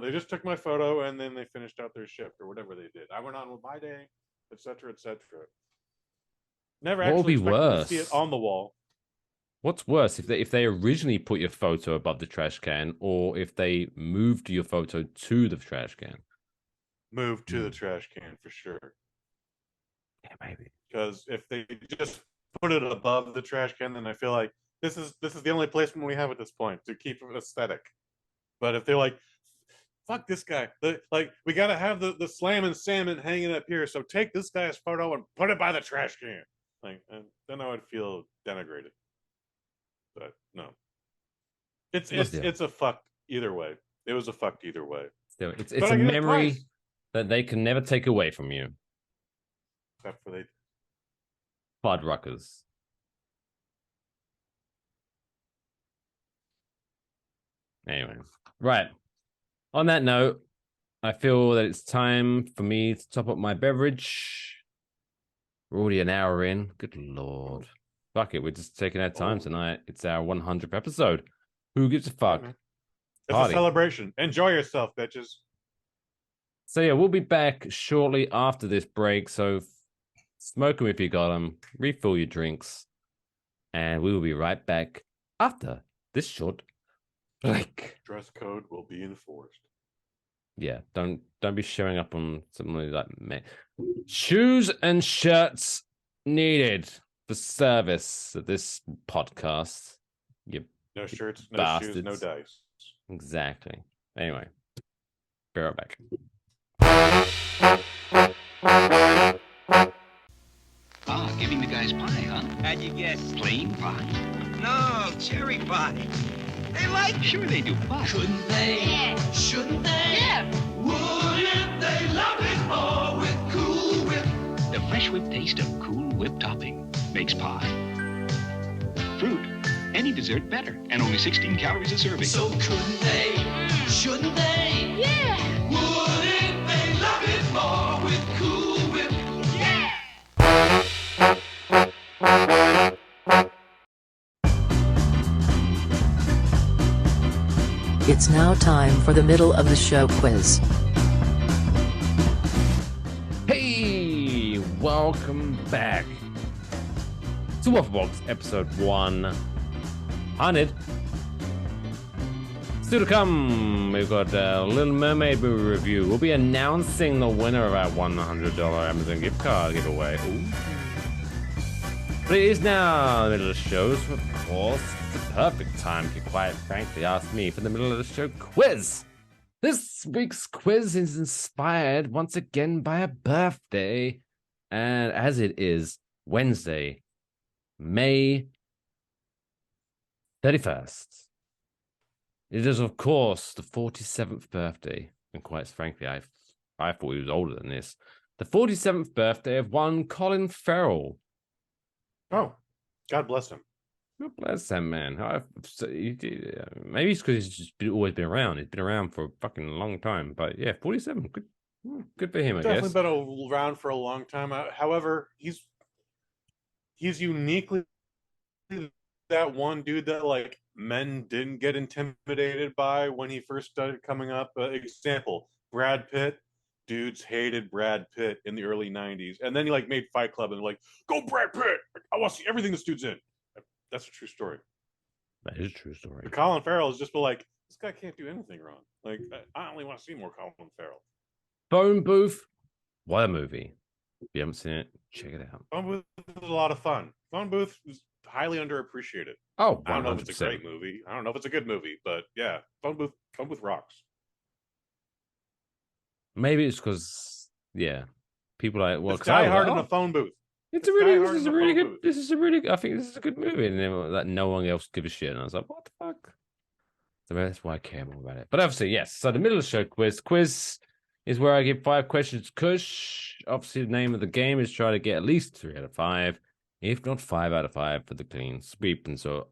They just took my photo and then they finished out their shift or whatever they did. I went on with my day, etc., etc. Never What would actually be expected to see worse? it on the wall. What's worse, if they originally put your photo above the trash can, or if they moved your photo to the trash can? Move to the trash can for sure. Yeah, maybe. Because if they just put it above the trash can, then I feel like this is the only placement we have at this point to keep it aesthetic. But if they're like, fuck this guy, like we gotta have the slamming salmon hanging up here, so take this guy's photo and put it by the trash can. Like, and then I would feel denigrated. But no, it's a fuck either way. It was a fuck either way. Still, it's But a I get it memory twice. that they can never take away from you. Except for they Fuddruckers. Anyway, right. On that note, I feel that it's time for me to top up my beverage. We're already an hour in. Good lord. Fuck it, we're just taking our time tonight. It's our 100th episode. Who gives a fuck? It's Party. a celebration. Enjoy yourself, bitches. So yeah, we'll be back shortly after this break. So smoke them if you got them. Refill your drinks. And we will be right back after this short break. Dress code will be enforced. Yeah, don't be showing up on something like me. Shoes and shirts needed for service of this podcast. You No shirts, no bastards. shoes, no dice. Exactly. Anyway, be right back. Ah, giving the guys pie, huh? How'd you guess? Plain pie. No, cherry pie. They like Sure they do, but Couldn't they? Yeah. Shouldn't they? Yeah. Wouldn't they love it more with Cool Whip? the fresh whip taste of Cool Whip topping makes pie. Fruit, any dessert better, and only 16 calories a serving. So couldn't they? Shouldn't they? Yeah. Wouldn't they love it more with Cool Whip? Yeah. It's now time for the middle of the show quiz. Hey, welcome back to Waffle Box episode 100. Still to come, we've got Little Mermaid movie review. We'll be announcing the winner of our $100 Amazon gift card giveaway. Ooh. But it is now the middle of the show, so of course, it's the perfect time, if you quite frankly ask me, for the middle of the show quiz. This week's quiz is inspired once again by a birthday, and as it is Wednesday, May 31st. It is, of course, the 47th birthday, and quite frankly, I thought he was older than this. The 47th birthday of one Colin Farrell. Oh, God bless him. God bless that man. Maybe it's because he's just always been around. He's been around for a fucking long time. But yeah, 47. Good for him, I Definitely guess. been around for a long time. However, he's uniquely that one dude that like men didn't get intimidated by when he first started coming up. Example: Brad Pitt. Dudes hated Brad Pitt in the early 90s, and then he like made Fight Club and like, go Brad Pitt! I want to see everything this dude's in. That's a true story. That is a true story. But Colin Farrell is just like, this guy can't do anything wrong. Like, I only want to see more Colin Farrell. Phone Booth. What a movie. If you haven't seen it, check it out. Phone Booth is a lot of fun. Phone Booth is highly underappreciated. Oh, 100%. I don't know if it's a great movie. I don't know if it's a good movie, but yeah, Phone Booth rocks. Maybe it's because, yeah, people like, well, It's Die Hard in oh, the Phone Booth. I think this is a really good movie. And then like, no one else gives a shit. And I was like, what the fuck? So that's why I care more about it. But obviously, yes. So the middle of the show quiz. Quiz is where I give 5 questions to Kush. Obviously, the name of the game is try to get at least 3 out of 5, if not 5 out of 5 for the clean sweep. And so,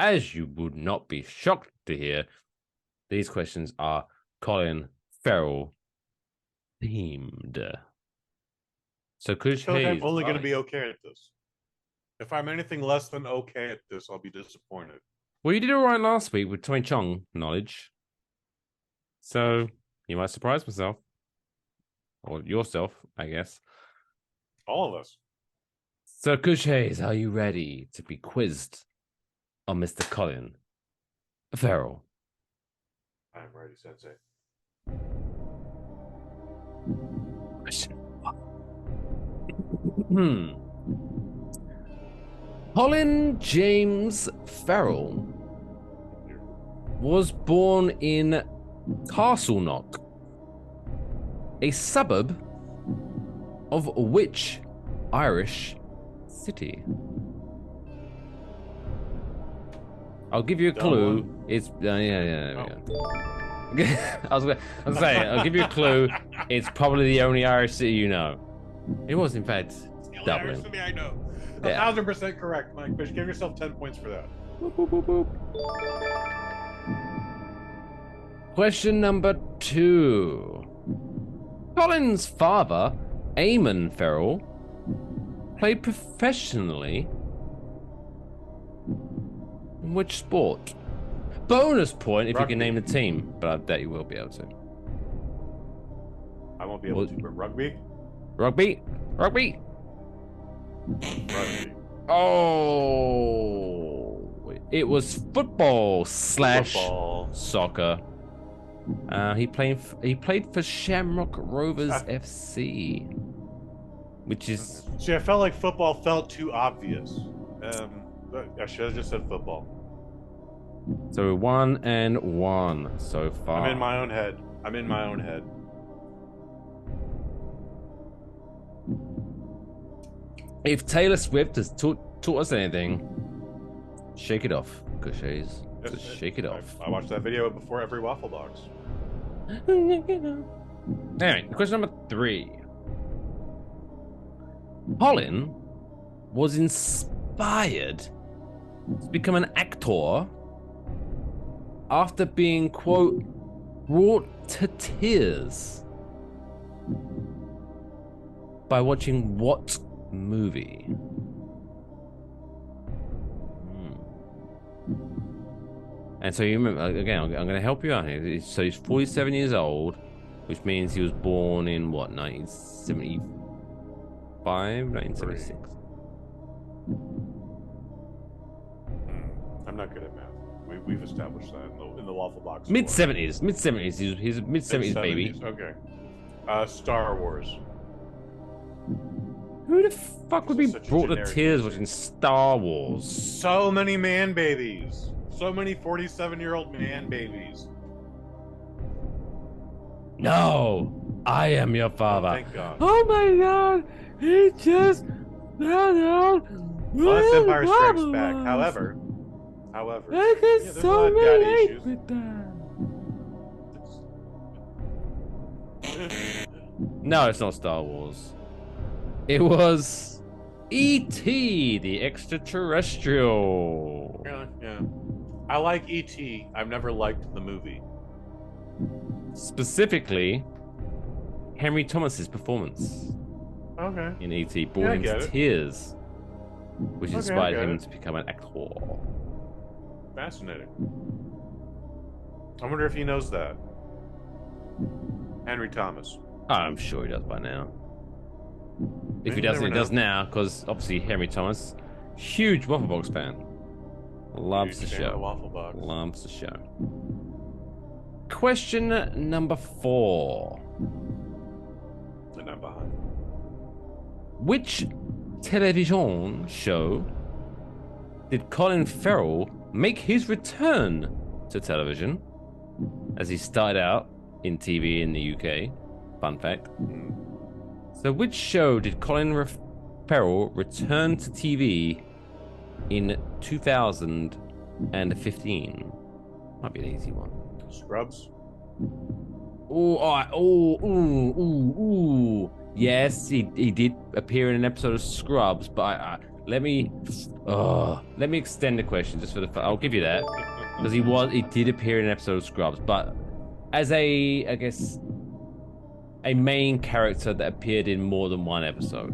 as you would not be shocked to hear, these questions are Colin Farrell themed. So Kush, I feel like I'm Hayes, only going to be okay at this. If I'm anything less than okay at this, I'll be disappointed. well, you did all right last week with Tommy Chong knowledge. So you might surprise myself. Or yourself, I guess. All of us. So, Kush Hayes, are you ready to be quizzed on Mr. Colin Farrell? I'm ready, Sensei. Question. Colin James Farrell was born in Castleknock, a suburb of which Irish city? I'll give you a clue. It's yeah. I was gonna say, I'll give you a clue. It's probably the only Irish city you know. It was, in fact, Dublin. Irish city I know. Yeah. 1,000% correct, Mike Fish. Give yourself 10 points for that. Boop, boop, boop, boop. Question number 2. Colin's father, Eamon Farrell, played professionally in which sport? Bonus point if Rugby. you can name the team, but I bet you will be able to. I won't be able to, but rugby? Rugby? Rugby. Oh, it was football / Football. soccer. He played for Shamrock Rovers FC, which is See, I felt like football felt too obvious. I should have just said football. so 1-1 so far. I'm in my own head. If Taylor Swift has taught us anything, shake it off, Cushes. Just shake it off. I watched that video before every Waffle Box. Anyway, question number 3. Colin was inspired to become an actor after being, quote, brought to tears by watching what movie? And so you remember, again, I'm going to help you out here. So he's 47 years old, which means he was born in what, 1975, 1976? I'm not good at math. We've established that in the Waffle Box. Mid-70s. He's a mid-70s baby. Okay. Star Wars. Who the fuck would be Such a brought to generic tears answer. watching Star Wars? So many man babies. So many 47-year-old man babies. No, I am your father. Thank God. Oh my God, he just found out. Well, that's Empire Strikes Back. However, I can there's so a lot of daddy relate issues. with that. No, it's not Star Wars. It was E.T. the Extraterrestrial. Yeah. I like E.T. I've never liked the movie. Specifically, Henry Thomas's performance Okay. in E.T. Yeah, I brought him get to it. tears, which Okay, I inspired get him it. to become an actor. Fascinating. I wonder if he knows that. Henry Thomas. I'm sure he does by now. If he You doesn't, never he does know. now, because obviously Henry Thomas, huge Waffle Box fan, loves the Huge fan of show. Waffle Box. Loves the show. Question number 4. And I'm behind. Which television show did Colin Farrell make his return to television as he started out in TV in the UK? Fun fact. So which show did Colin Farrell return to TV in 2015? Might be an easy one. Scrubs. Ooh. Yes, he did appear in an episode of Scrubs, but let me extend the question just for the. I'll give you that because he did appear in an episode of Scrubs, but as I guess, a main character that appeared in more than one episode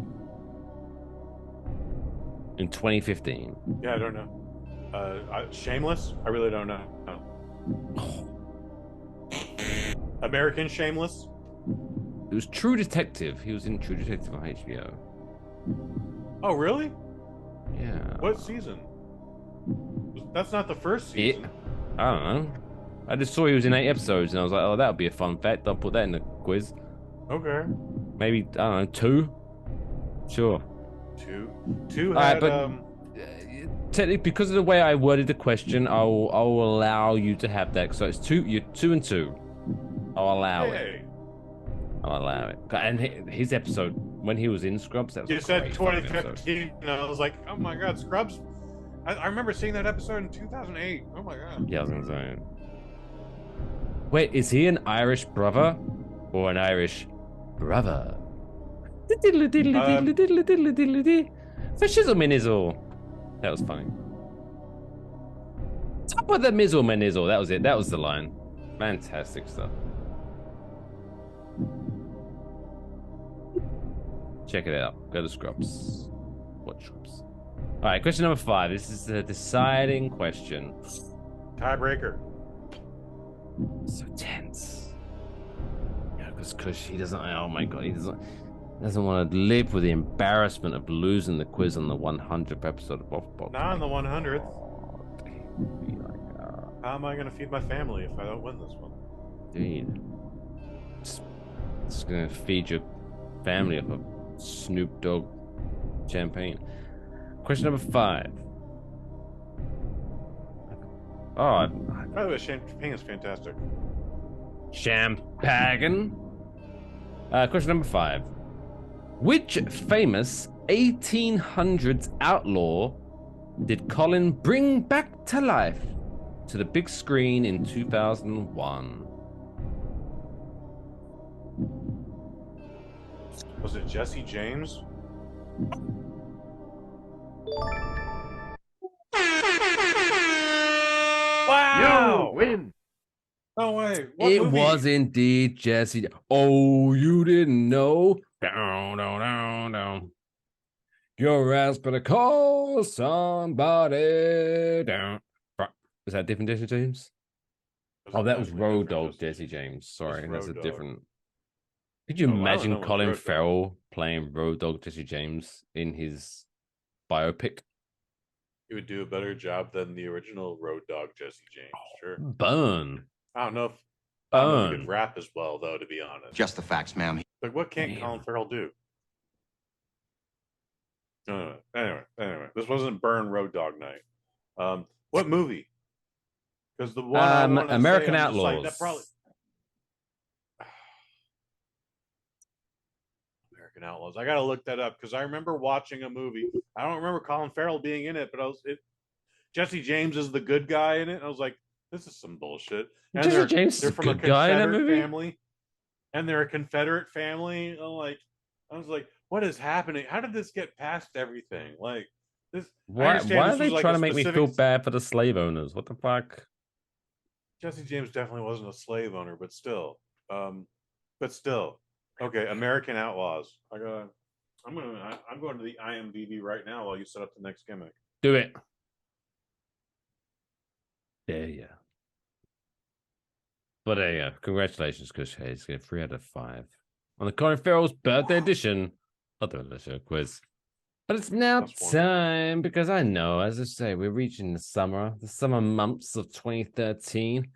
in 2015. Yeah, I don't know. Shameless? I really don't know. No. American Shameless? It was True Detective. He was in True Detective on HBO. Oh, really? Yeah. What season? That's not the first season. I don't know. I just saw he was in 8 episodes, and I was like, oh, that would be a fun fact. I'll put that in the quiz. Okay. Maybe, I don't know, 2? Sure. Two All had, right, but technically, because of the way I worded the question, I'll allow you to have that. So it's 2, you're 2 and 2. I'll allow it. I'll allow it. And his episode, when he was in Scrubs, that was You said 2015, and I was like, oh my god, Scrubs. I remember seeing that episode in 2008. Oh my god. Yeah, I was gonna say. Wait, is he an Irish brother or an Irish brother? For shizzle minizzle. That was funny. Top of the mizzle manizzle. That was it. That was the line. Fantastic stuff. Check it out. Go to Scrubs. Watch Scrubs. All right, question number 5. This is the deciding question. Tiebreaker. So tense. Yeah, because Kush, he doesn't. Oh my god, he doesn't want to live with the embarrassment of losing the quiz on the 100th episode of Waffle Box. Not on the 100th. How am I going to feed my family if I don't win this one? Dude, it's gonna feed your family off of Snoop Dogg champagne. Question number 5. Oh, by the way, champagne is fantastic. Champagne. Question number 5. Which famous 1800s outlaw did Colin bring back to life to the big screen in 2001? Was it Jesse James? Wow! You win. No way. It was indeed Jesse. Oh, you didn't know? Down, down, down, down. Your ass better call somebody down. Is that different Jesse James? Oh, that was Road Dogg Jesse James. Sorry, that's a different. Could you imagine Colin Farrell playing Road Dogg Jesse James in his biopic? He would do a better job than the original Road Dogg Jesse James. Sure. Burn. I don't know if he could rap as well, though, to be honest. Just the facts, ma'am. Like, what can't Colin Farrell do? Anyway, this wasn't Burn Road Dogg night. What movie? Because the one American Outlaws. That probably American Outlaws. I gotta look that up because I remember watching a movie. I don't remember Colin Farrell being in it, but Jesse James is the good guy in it. And I was like, this is some bullshit. And Jesse James is a good guy in that movie. Family, and they're a Confederate family. I was like, what is happening? How did this get past everything? Like this. Why are they trying to make me feel bad for the slave owners? What the fuck? Jesse James definitely wasn't a slave owner, but still. Okay, American Outlaws. I'm going to the IMDb right now while you set up the next gimmick. Do it. There you go. But there you go. Congratulations, Kush Hayes. Get 3 out of 5 on the Colin Farrell's birthday edition of the show quiz. But it's now time because I know, as I say, we're reaching the summer months of 2013,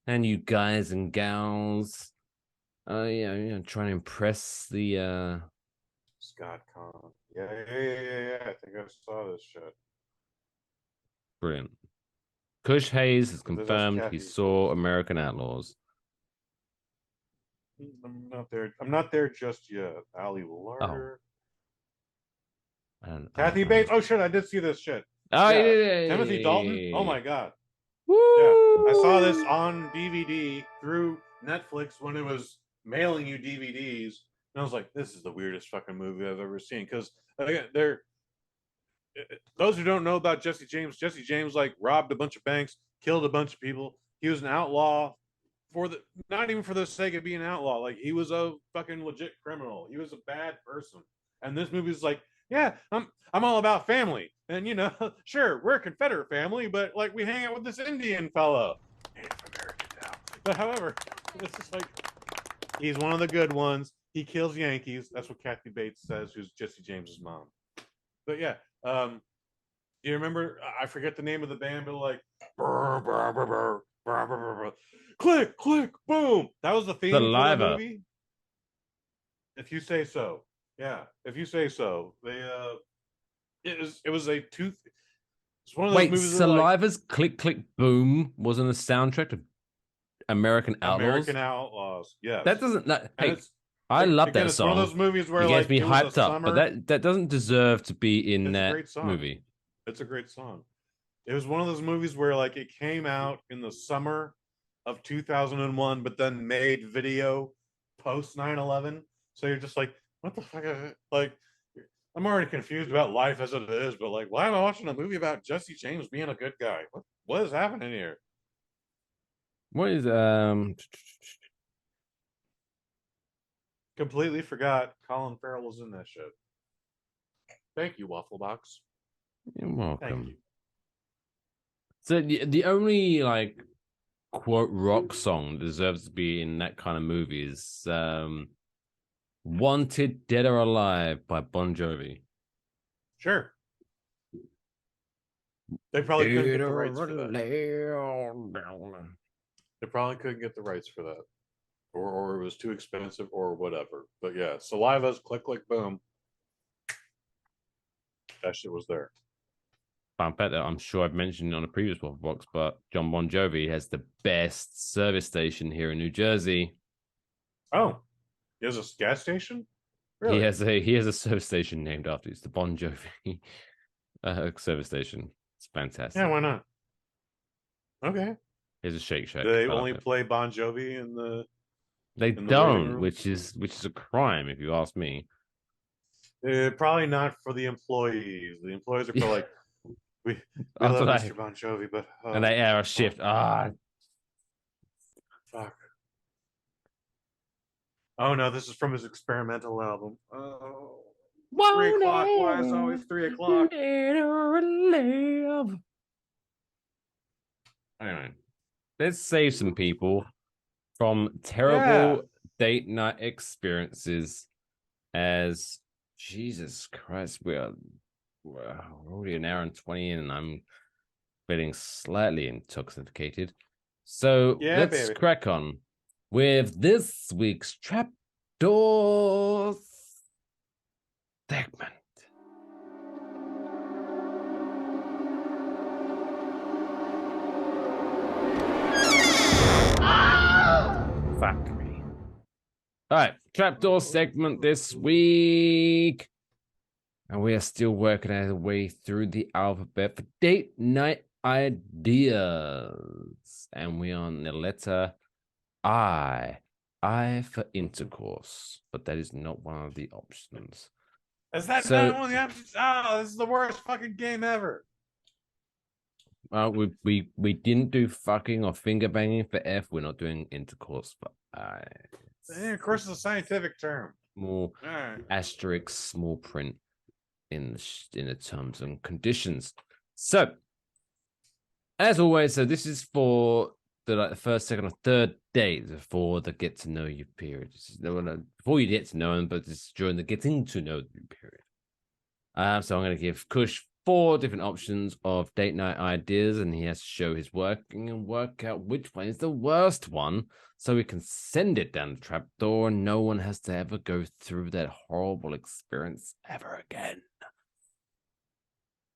and you guys and gals, trying to impress the Scott Conn. Yeah. I think I saw this shit. Brilliant. Kush Hayes has confirmed he saw American Outlaws. I'm not there just yet. Ali Larder. Kathy Oh. Bates. Oh shit, I did see this shit. Oh yeah. Timothy Dalton. Oh my god. Woo! Yeah, I saw this on DVD through Netflix when it was mailing you DVDs, and I was like, "This is the weirdest fucking movie I've ever seen." Because again, those who don't know about Jesse James like robbed a bunch of banks, killed a bunch of people. He was an outlaw not even for the sake of being an outlaw. Like he was a fucking legit criminal. He was a bad person. And this movie is like, yeah, I'm all about family. And sure, we're a Confederate family, but like we hang out with this Indian fellow. Native American now. But however, this is like he's one of the good ones. He kills Yankees. That's what Kathy Bates says, who's Jesse James's mom. But yeah, do you remember? I forget the name of the band, but like, brr, brr, brr, brr, brr, brr, brr, brr. Click, click, boom. That was the theme for the Saliva. movie. If you say so, yeah. If you say so, they it was a tooth. It's one of those Wait, movies that like Saliva's Click Click Boom was on the soundtrack of American Outlaws. American Outlaws. Yes, That doesn't. and Hey, it's I love again, that it's one of song. those movies where It gets like me it was a hyped up, but summer. that doesn't deserve to be in It's a that great song. movie. It's a great song. It was one of those movies where like it came out in the summer of 2001, but then made video post 9/11. So you're just like, what the fuck? Like, I'm already confused about life as it is, but like, why am I watching a movie about Jesse James being a good guy? What is happening here? What is Completely forgot Colin Farrell was in that shit. Thank you, Waffle Box. You're Thank welcome. you. So the only like quote rock song that deserves to be in that kind of movie is "Wanted Dead or Alive" by Bon Jovi. Sure. They probably couldn't get the rights for that. They probably couldn't get the rights for that. Or it was too expensive or whatever. But yeah, Saliva's Click Click Boom. That shit was there. I bet that I'm sure I've mentioned on a previous Waffle Box, but John Bon Jovi has the best service station here in New Jersey. Oh, he has a gas station? Really? He has a service station named after it. It's the Bon Jovi service station. It's fantastic. Yeah, why not? Okay. Here's a Shake Shack. Do they only play Bon Jovi in the? They in the living don't, room? which is a crime if you ask me. Probably not for the employees. The employees are probably like, we After love that- Mr. Bon Jovi, but and they air a shift. fuck. Oh no, this is from his experimental album. Oh, 3 o'clock. Why is it always 3 o'clock? Anyway, let's save some people from terrible date night experiences. As Jesus Christ, we're already an hour and 20 in, and I'm feeling slightly intoxicated. So Yeah, let's baby. crack on with this week's Trapdoor segment. Fuck me. All right, Trapdoor segment this week. And we are still working our way through the alphabet for date night ideas. And we are on the letter I. I for intercourse. But that is not one of the options. Is that So- not one of the options? Oh, this is the worst fucking game ever. We didn't do fucking or finger banging for F. We're not doing intercourse for I. Of course, it's a scientific term. More All right. asterisk small print in the terms and conditions. So, as always, so this is for the first, second, or third date before the get to know you period. Before you get to know them, but it's during the getting to know you period. So I'm going to give Kush 4 different options of date night ideas, and he has to show his working and work out which one is the worst one, so we can send it down the trapdoor, and no one has to ever go through that horrible experience ever again.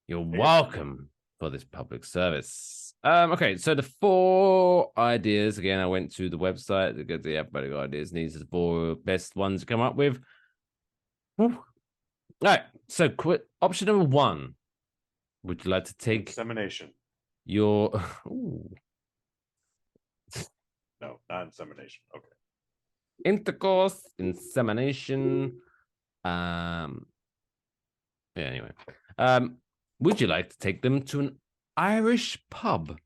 You're welcome for this public service. Okay, so the 4 ideas, again, I went to the website to get the alphabetical ideas, and these are the 4 best ones to come up with. Whew. All right, so option number 1. Would you like to take Insemination. your... Ooh. No, not insemination. Okay. Intercourse, insemination. Yeah, anyway. Would you like to take them to an Irish pub?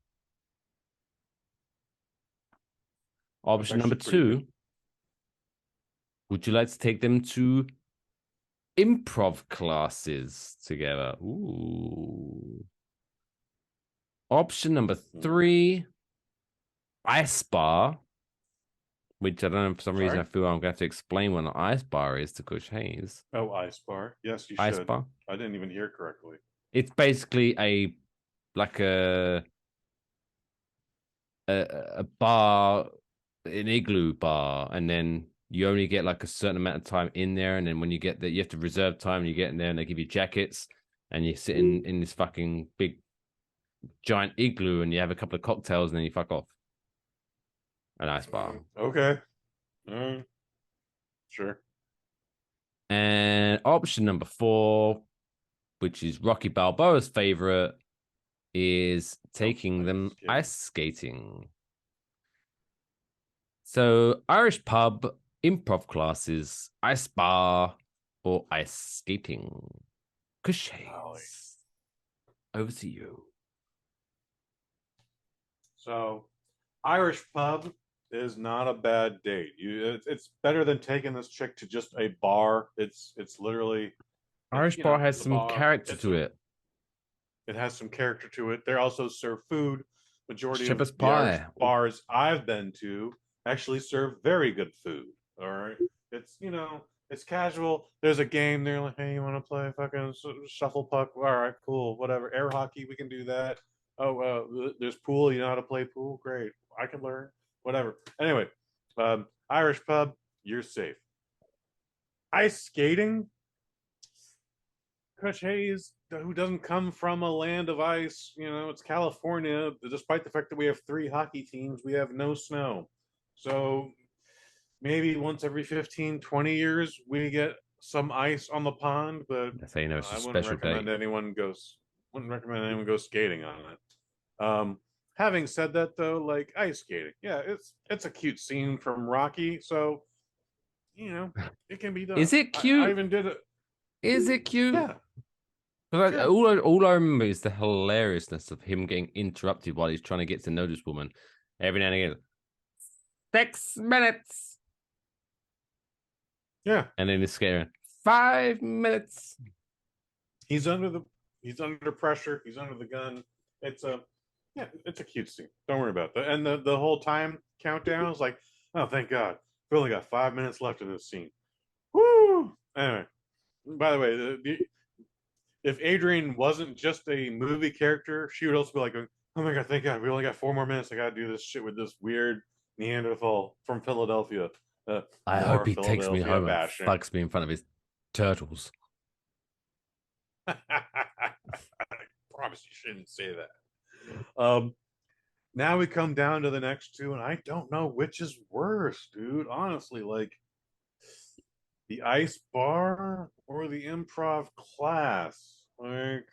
Option number actually pretty 2. Would you like to take them to improv classes together? Ooh. Option number 3. Ice bar. which I don't know for some reason I Sorry? feel I'm gonna have to explain what an ice bar is to Kush Hayes. Oh, ice bar. Yes, you Ice should. bar. I didn't even hear correctly. It's basically like a bar, an igloo bar, and then you only get like a certain amount of time in there, and then when you get there, you have to reserve time. And you get in there, and they give you jackets, and you sit in this fucking big giant igloo, and you have a couple of cocktails, and then you fuck off. An ice bar. Okay. Sure. And option number 4, which is Rocky Balboa's favorite, is taking them ice skating. So, Irish pub, improv classes, ice bar, or ice skating. Kush Hayes, over to you. So, Irish pub is not a bad date. It's better than taking this chick to just a bar. It's literally Irish bar has some character to it. It has some character to it. They also serve food. Majority Shepherd's of the Irish pie. bars I've been to actually serve very good food. All right, it's it's casual. There's a game. They're like, hey, you want to play fucking shuffle puck? All right, cool, whatever. Air hockey, we can do that. Oh, there's pool. You know how to play pool? Great, I can learn. Whatever. Anyway, Irish pub, you're safe. Ice skating. Kush Hayes, who doesn't come from a land of ice, it's California. Despite the fact that we have 3 hockey teams, we have no snow. So maybe once every 15, 20 years, we get some ice on the pond, but That's how you know it's a I special wouldn't recommend anyone go skating on it. Having said that, though, like ice skating, yeah, it's a cute scene from Rocky, so it can be done. Is it cute? I even did it. Is it cute? Yeah. Sure. All I remember is the hilariousness of him getting interrupted while he's trying to get to know this woman. Every now and again, 6 minutes. Yeah. And then he's scaring 5 minutes. He's under pressure. He's under the gun. It's a cute scene. Don't worry about that. And the whole time countdown is like, oh, thank God, we only got 5 minutes left in this scene. Woo! Anyway, by the way, if Adrian wasn't just a movie character, she would also be like, oh my God, thank God, we only got 4 more minutes. I got to do this shit with this weird Neanderthal from Philadelphia. I hope he takes me home bashing. and fucks me in front of his turtles. I promise you shouldn't say that. Now we come down to the next 2, and I don't know which is worse, dude. Honestly, like the ice bar or the improv class. Like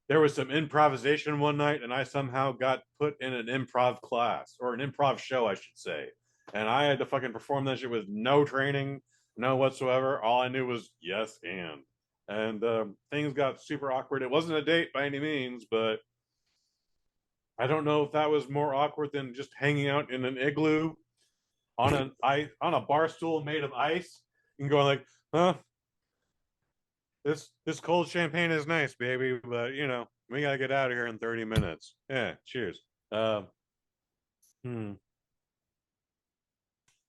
there was some improvisation one night, and I somehow got put in an improv class, or an improv show, I should say. And I had to fucking perform that shit with no training, no whatsoever. All I knew was yes and things got super awkward. It wasn't a date by any means, but I don't know if that was more awkward than just hanging out in an igloo on a bar stool made of ice and going like, huh? This cold champagne is nice, baby, but we gotta get out of here in 30 minutes. Yeah, cheers. I'm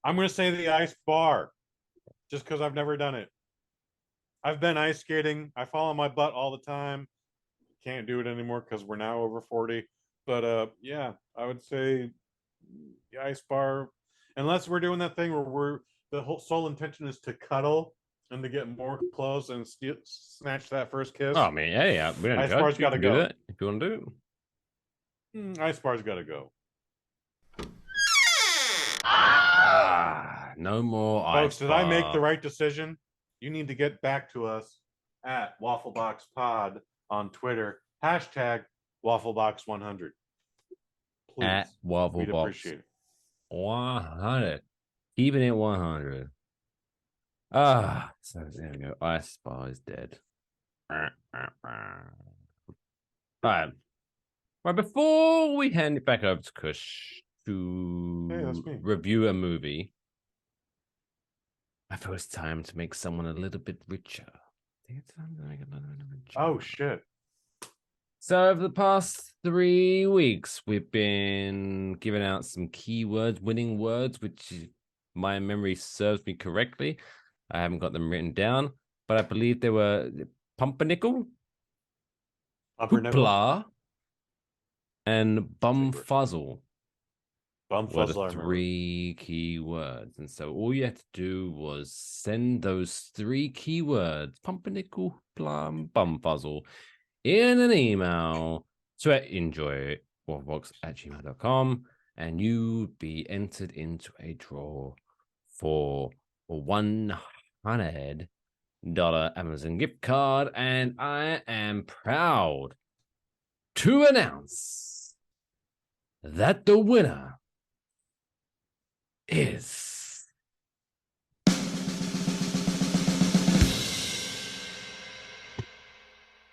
gonna say the ice bar, just because I've never done it. I've been ice skating. I fall on my butt all the time. Can't do it anymore because we're now over 40. But yeah, I would say the ice bar, unless we're doing that thing where the whole sole intention is to cuddle and to get more close and snatch that first kiss. Oh man, yeah, we don't ice bar's got to go. That if you want to do it. Ice bar's got to go. No more ice folks. Did I make the right decision? You need to get back to us at Waffle Box Pod on Twitter. Hashtag Wafflebox100. Please. At Waffle We'd Box appreciate it. 100. Keeping it 100. So there we go. Ice bar is dead. All right. Right, before we hand it back over to Kush to review a movie, I feel it's time to make someone a little bit richer. Oh, shit. So over the past 3 weeks, we've been giving out some keywords, winning words, which my memory serves me correctly. I haven't got them written down, but I believe they were pumpernickel, hoopla, and bumfuzzle. Were the 3 keywords. And so all you had to do was send those 3 keywords, pumpernickel, plum, bumfuzzle, in an email to enjoywafflebox@gmail.com, and you'd be entered into a draw for a $100 Amazon gift card. And I am proud to announce that the winner is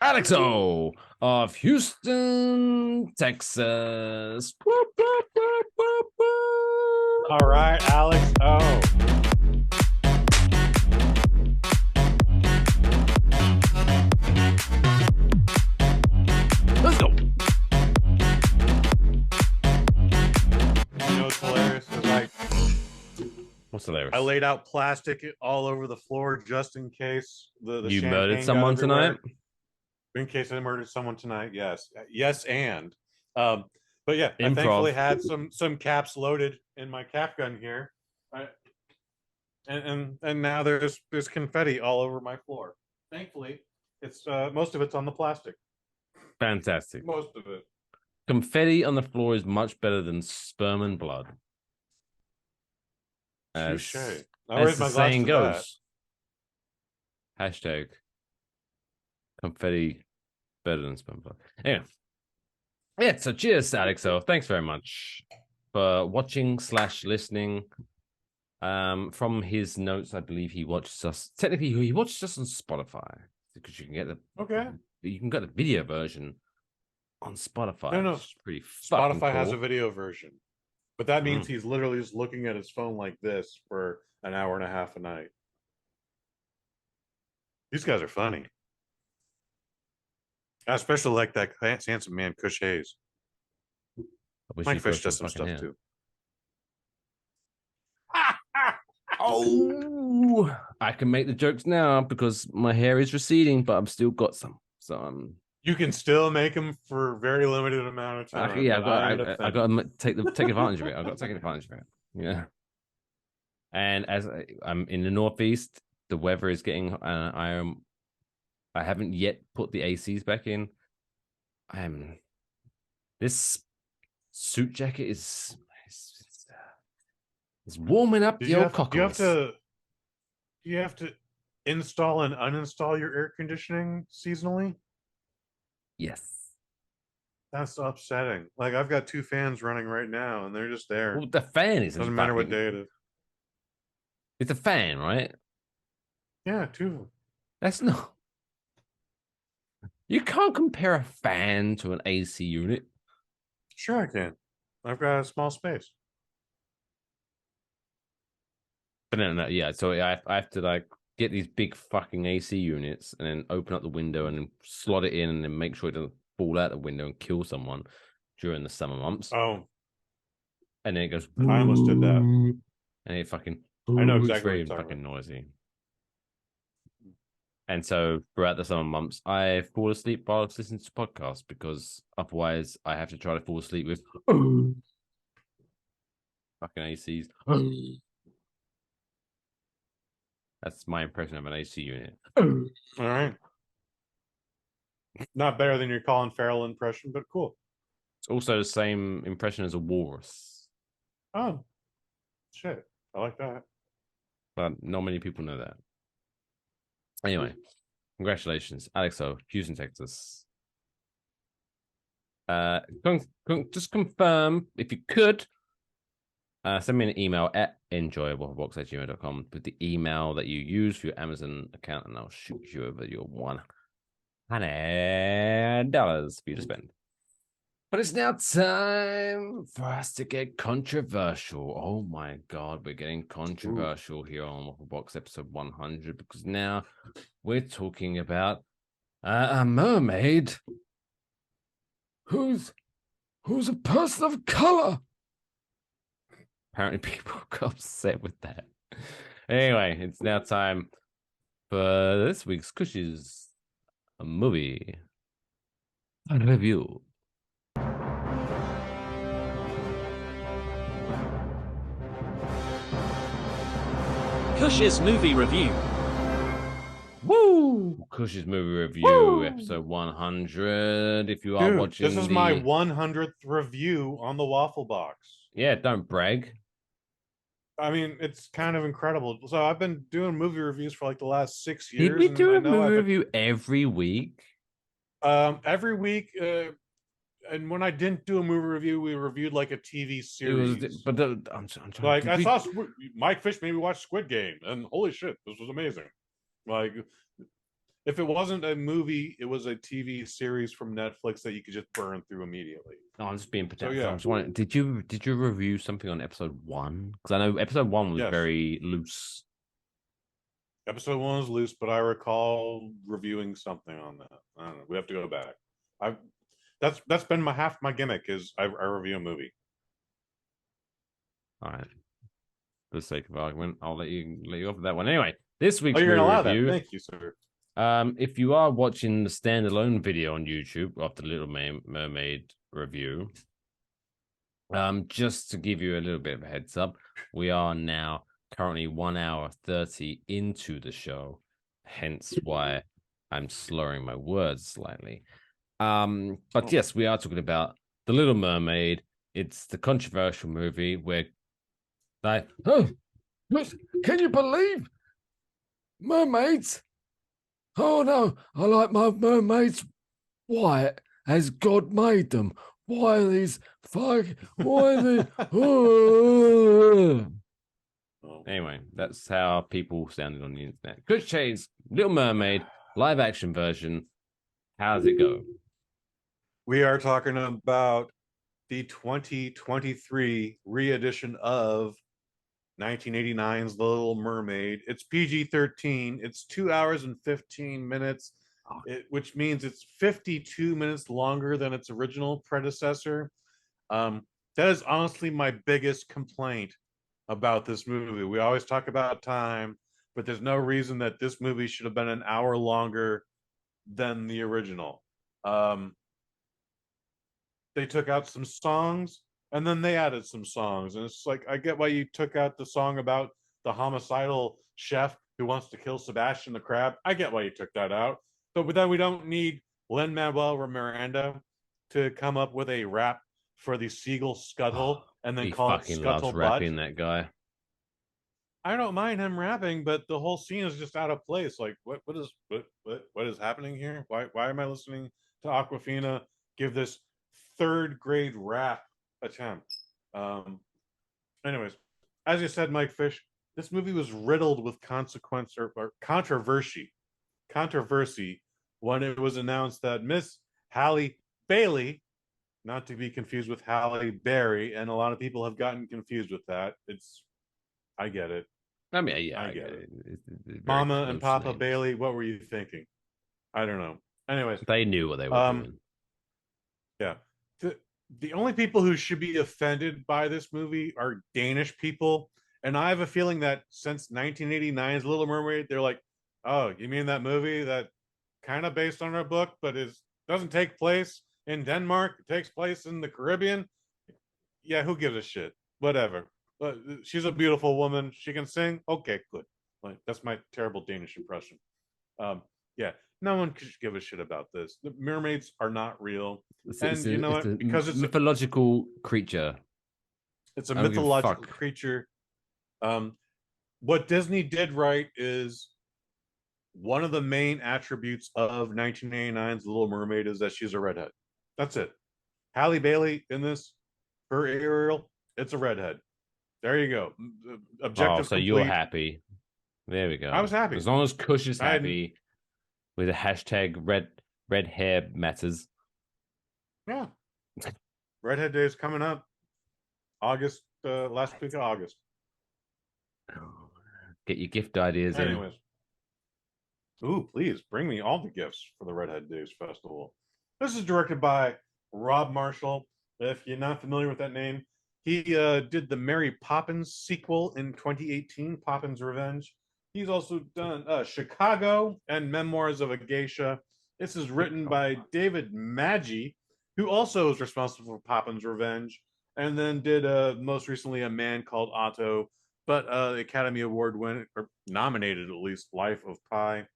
Alexo of Houston, Texas. Boop, boop, boop, boop, boop. All right, Alex. Oh. Let's go. You know what's hilarious? It's like, what's hilarious? I laid out plastic all over the floor just in case the you champagne murdered got someone everywhere. tonight? In case I murdered someone tonight, yes. Yes, and but yeah, I Improv. thankfully had some caps loaded in my cap gun here. And now there's confetti all over my floor. Thankfully, it's most of it's on the plastic. Fantastic. Most of it. Confetti on the floor is much better than sperm and blood. Touche. As Raise the my glass saying to that. goes. Hashtag confetti better than sperm and blood. Anyway. Yeah, so cheers, Alexo. Thanks very much for watching / listening. From his notes, I believe he watches us. Technically, he watches us on Spotify because you can get the video version on Spotify. No, it's pretty Spotify cool. has a video version, but that means he's literally just looking at his phone like this for an hour and a half a night. These guys are funny. I especially like that handsome man, Kush Hayes. Mike Fish does some stuff too. Oh, I can make the jokes now because my hair is receding, but I've still got some. So you can still make them for a very limited amount of time. Yeah, I got to take advantage of it. I've got to take advantage of it. Yeah. And as I'm in the Northeast, the weather is getting. I haven't yet put the ACs back in. This suit jacket is it's warming up the old cockles. Do you have to install and uninstall your air conditioning seasonally? Yes. That's upsetting. Like, I've got 2 fans running right now, and they're just there. Well, the fan isn't. Doesn't matter what day it is. It's a fan, right? Yeah, 2. That's not. You can't compare a fan to an AC unit. Sure, I can. I've got a small space. But no, yeah. So I have to like get these big fucking AC units and then open up the window and then slot it in and then make sure it doesn't fall out the window and kill someone during the summer months. Oh. And then it goes. I almost did that. And it fucking. I know exactly it's very what you're fucking noisy. And so throughout the summer months, I fall asleep while I was listening to podcasts because otherwise I have to try to fall asleep with fucking ACs. That's my impression of an AC unit. All right. Not better than your Colin Farrell impression, but cool. It's also the same impression as a walrus. Oh, shit. I like that. But not many people know that. Anyway, congratulations, Alexo, Houston, Texas. Just confirm, if you could, send me an email at enjoywafflebox@gmail.com with the email that you use for your Amazon account, and I'll shoot you over your $100 for you to spend. But it's now time for us to get controversial. Oh my God, we're getting controversial here on Waffle Box episode 100 because now we're talking about a mermaid who's a person of color? Apparently, people got upset with that. Anyway, it's now time for this week's Kush's movie review. Kush's movie review. Woo! Kush's movie review, episode 100. If you are watching, this is my 100th review on the Waffle Box. Yeah, don't brag. I mean, it's kind of incredible. So I've been doing movie reviews for like the last 6 years. Did we do a movie review every week? Every week. And when I didn't do a movie review, we reviewed like a TV series. I'm trying. Like I saw Mike Fish made me watch Squid Game, and holy shit, this was amazing. Like, if it wasn't a movie, it was a TV series from Netflix that you could just burn through immediately. No, I'm just being protective. So, yeah. I'm just wondering, did you review something on episode 1? Because I know episode 1 was very loose. Episode 1 was loose, but I recall reviewing something on that. I don't know. We have to go back. That's been half my gimmick is I review a movie. All right. For the sake of argument, I'll let you off with that one. Anyway, this week's you're movie gonna allow review. that. Thank you, sir. If you are watching the standalone video on YouTube of the Little Mermaid review, just to give you a little bit of a heads up, we are now currently 1 hour 30 into the show, hence why I'm slurring my words slightly. But yes, we are talking about the Little Mermaid. It's the controversial movie where Can you believe mermaids? Oh no, I like my mermaids white as God made them. Why are these Anyway, that's how people sounded on the internet. Kush Che's Little Mermaid live action version. How does it go? We are talking about the 2023 re-edition of 1989's The Little Mermaid. It's PG-13. It's 2 hours and 15 minutes, which means it's 52 minutes longer than its original predecessor. That is honestly my biggest complaint about this movie. We always talk about time, but there's no reason that this movie should have been an hour longer than the original. They took out some songs and then they added some songs, and it's like, I get why you took out the song about the homicidal chef who wants to kill Sebastian the crab. I get why you took that out, but then we don't need Lin-Manuel Miranda to come up with a rap for the seagull scuttle and then call it scuttle rapping, that guy. I don't mind him rapping, but the whole scene is just out of place. Like, what is happening here? Why am I listening to Aquafina give this third grade rap attempt? Anyways, as you said, Mike Fish, this movie was riddled with consequence or controversy when it was announced that Miss Halle Bailey, not to be confused with Halle Berry, and a lot of people have gotten confused with that. I get it. I mean, yeah, I get it. It's Mama and Papa Bailey, what were you thinking? I don't know. Anyways, they knew what they were doing. Yeah. The only people who should be offended by this movie are Danish people. And I have a feeling that since 1989's Little Mermaid, they're like, oh, you mean that movie that kind of based on our book, but doesn't take place in Denmark? It takes place in the Caribbean? Yeah, who gives a shit? Whatever. She's a beautiful woman. She can sing. Okay, good. Like, that's my terrible Danish impression. Yeah, no one should give a shit about this. The mermaids are not real. You know what? Because it's a mythological creature. It's a mythological creature. What Disney did right is one of the main attributes of 1989's Little Mermaid is that she's a redhead. That's it. Halle Bailey in this, her Ariel, it's a redhead. There you go. Objective. So you're happy. There we go. I was happy. As long as Kush is happy with the hashtag red hair matters. Yeah. Redhead Day is coming up. August, last week of August. Get your gift ideas in. Ooh, please bring me all the gifts for the Redhead Days Festival. This is directed by Rob Marshall. If you're not familiar with that name, he did the Mary Poppins sequel in 2018, Poppins Revenge. He's also done Chicago and Memoirs of a Geisha. This is written by David Maggi, who also is responsible for Poppins Revenge, and then did most recently A Man Called Otto, but Academy Award winner, or nominated at least, Life of Pi.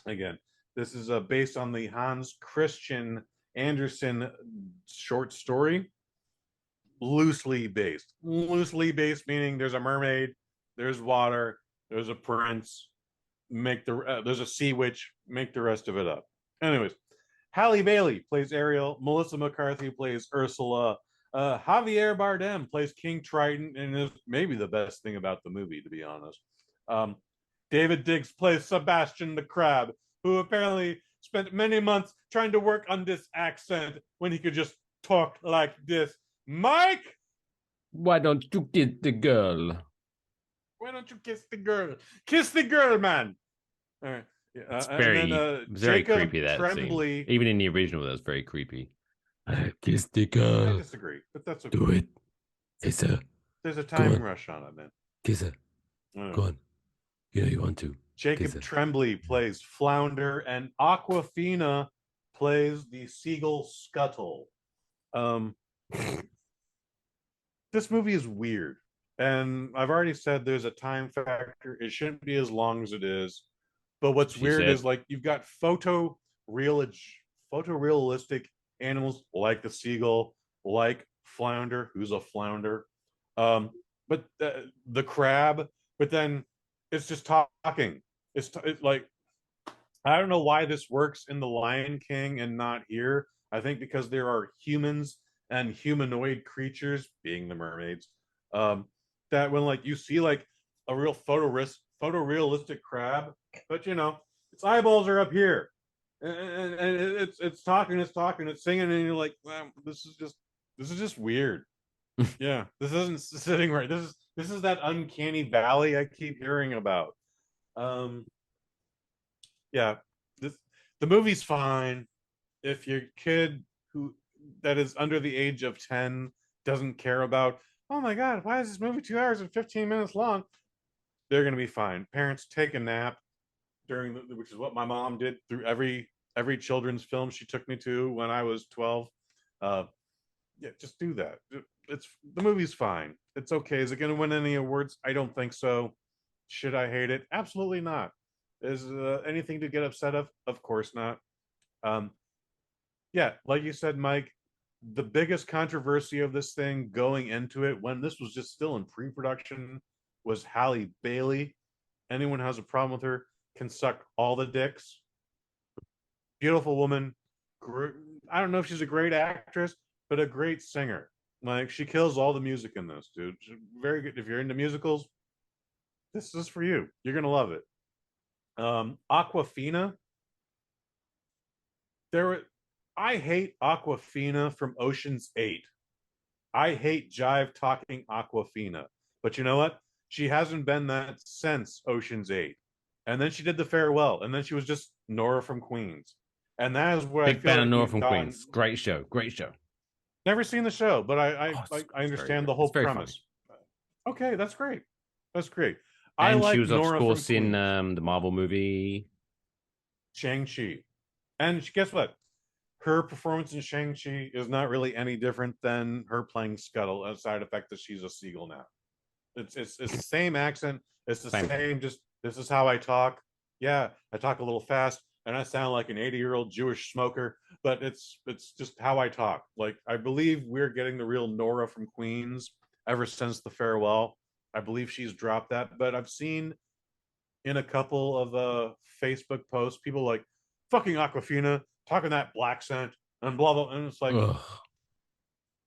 Again, this is based on the Hans Christian Andersen short story. Loosely based meaning there's a mermaid, there's water, there's a prince, there's a sea witch, make the rest of it up. Anyways, Halle Bailey plays Ariel, Melissa McCarthy plays Ursula, Javier Bardem plays King Triton, and is maybe the best thing about the movie, to be honest. David Diggs plays Sebastian the Crab, who apparently spent many months trying to work on this accent when he could just talk like this. Mike, why don't you kiss the girl? Why don't you kiss the girl? Kiss the girl, man. All right. Yeah, it's very, very creepy, that Tremblay. Scene. Even in the original, that's very creepy. Kiss the girl. I disagree, but that's okay. Do it. Kiss her. There's a time rush on it, man. Kiss her. Go on. You know you want to. Jacob Tremblay plays Flounder, and Aquafina plays the seagull Scuttle. This movie is weird, and I've already said there's a time factor. It shouldn't be as long as it is, but what's weird is like you've got photorealistic animals like the seagull, like Flounder, who's a flounder, but the crab, but then it's just talking. It's like, I don't know why this works in The Lion King and not here. I think because there are humans and humanoid creatures, being the mermaids, that when like you see like a real photorealistic crab, but you know its eyeballs are up here, and it's talking, it's singing, and you're like, wow, this is just weird. Yeah, this isn't sitting right. This is that uncanny valley I keep hearing about. Yeah, the movie's fine if your kid that is under the age of 10 doesn't care about, oh my god, why is this movie 2 hours and 15 minutes long? They're gonna be fine. Parents, take a nap during which is what my mom did through every children's film she took me to when I was 12. Yeah, just do that. The movie's fine. It's okay. Is it going to win any awards? I don't think so. Should I hate it? Absolutely not. Is anything to get upset of? Of course not. Yeah, like you said, Mike, the biggest controversy of this thing going into it, when this was just still in pre-production, was Halle Bailey. Anyone who has a problem with her can suck all the dicks. Beautiful woman. I don't know if she's a great actress, but a great singer. Like, she kills all the music in this, dude. She's very good. If you're into musicals, this is for you. You're gonna love it. Aquafina. I hate Aquafina from Ocean's 8. I hate jive talking Aquafina. But you know what? She hasn't been that since Ocean's 8. And then she did The Farewell, and then she was just Nora from Queens. And that is what Big I feel fan like of Nora from Queens. Great show. Never seen the show, but I understand the whole premise. Funny. Okay, that's great. And I like she was, Nora, of course, in the Marvel movie Shang-Chi. And guess what? Her performance in Shang-Chi is not really any different than her playing Scuttle, aside the fact that she's a seagull now. It's the same accent. It's the same. Just, this is how I talk. Yeah, I talk a little fast, and I sound like an 80-year-old Jewish smoker, but it's just how I talk. Like, I believe we're getting the real Nora from Queens ever since The Farewell. I believe she's dropped that, but I've seen in a couple of Facebook posts, people like, fucking Aquafina, talking that black accent, and blah, blah, and it's like, ugh.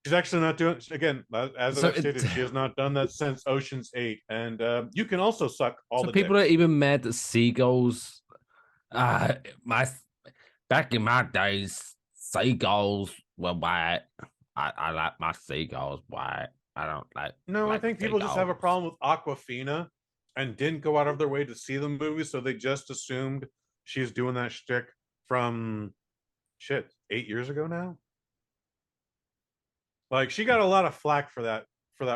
She's actually not doing, again, as I've stated, she has not done that since Ocean's 8, and you can also suck all the people dicks. Are even mad that seagulls, back in my days, seagulls were white. I like my seagulls white. I don't like. No, I think people just have a problem with Aquafina and didn't go out of their way to see the movie, so they just assumed she's doing that shtick from 8 years ago now. Like she got a lot of flack for that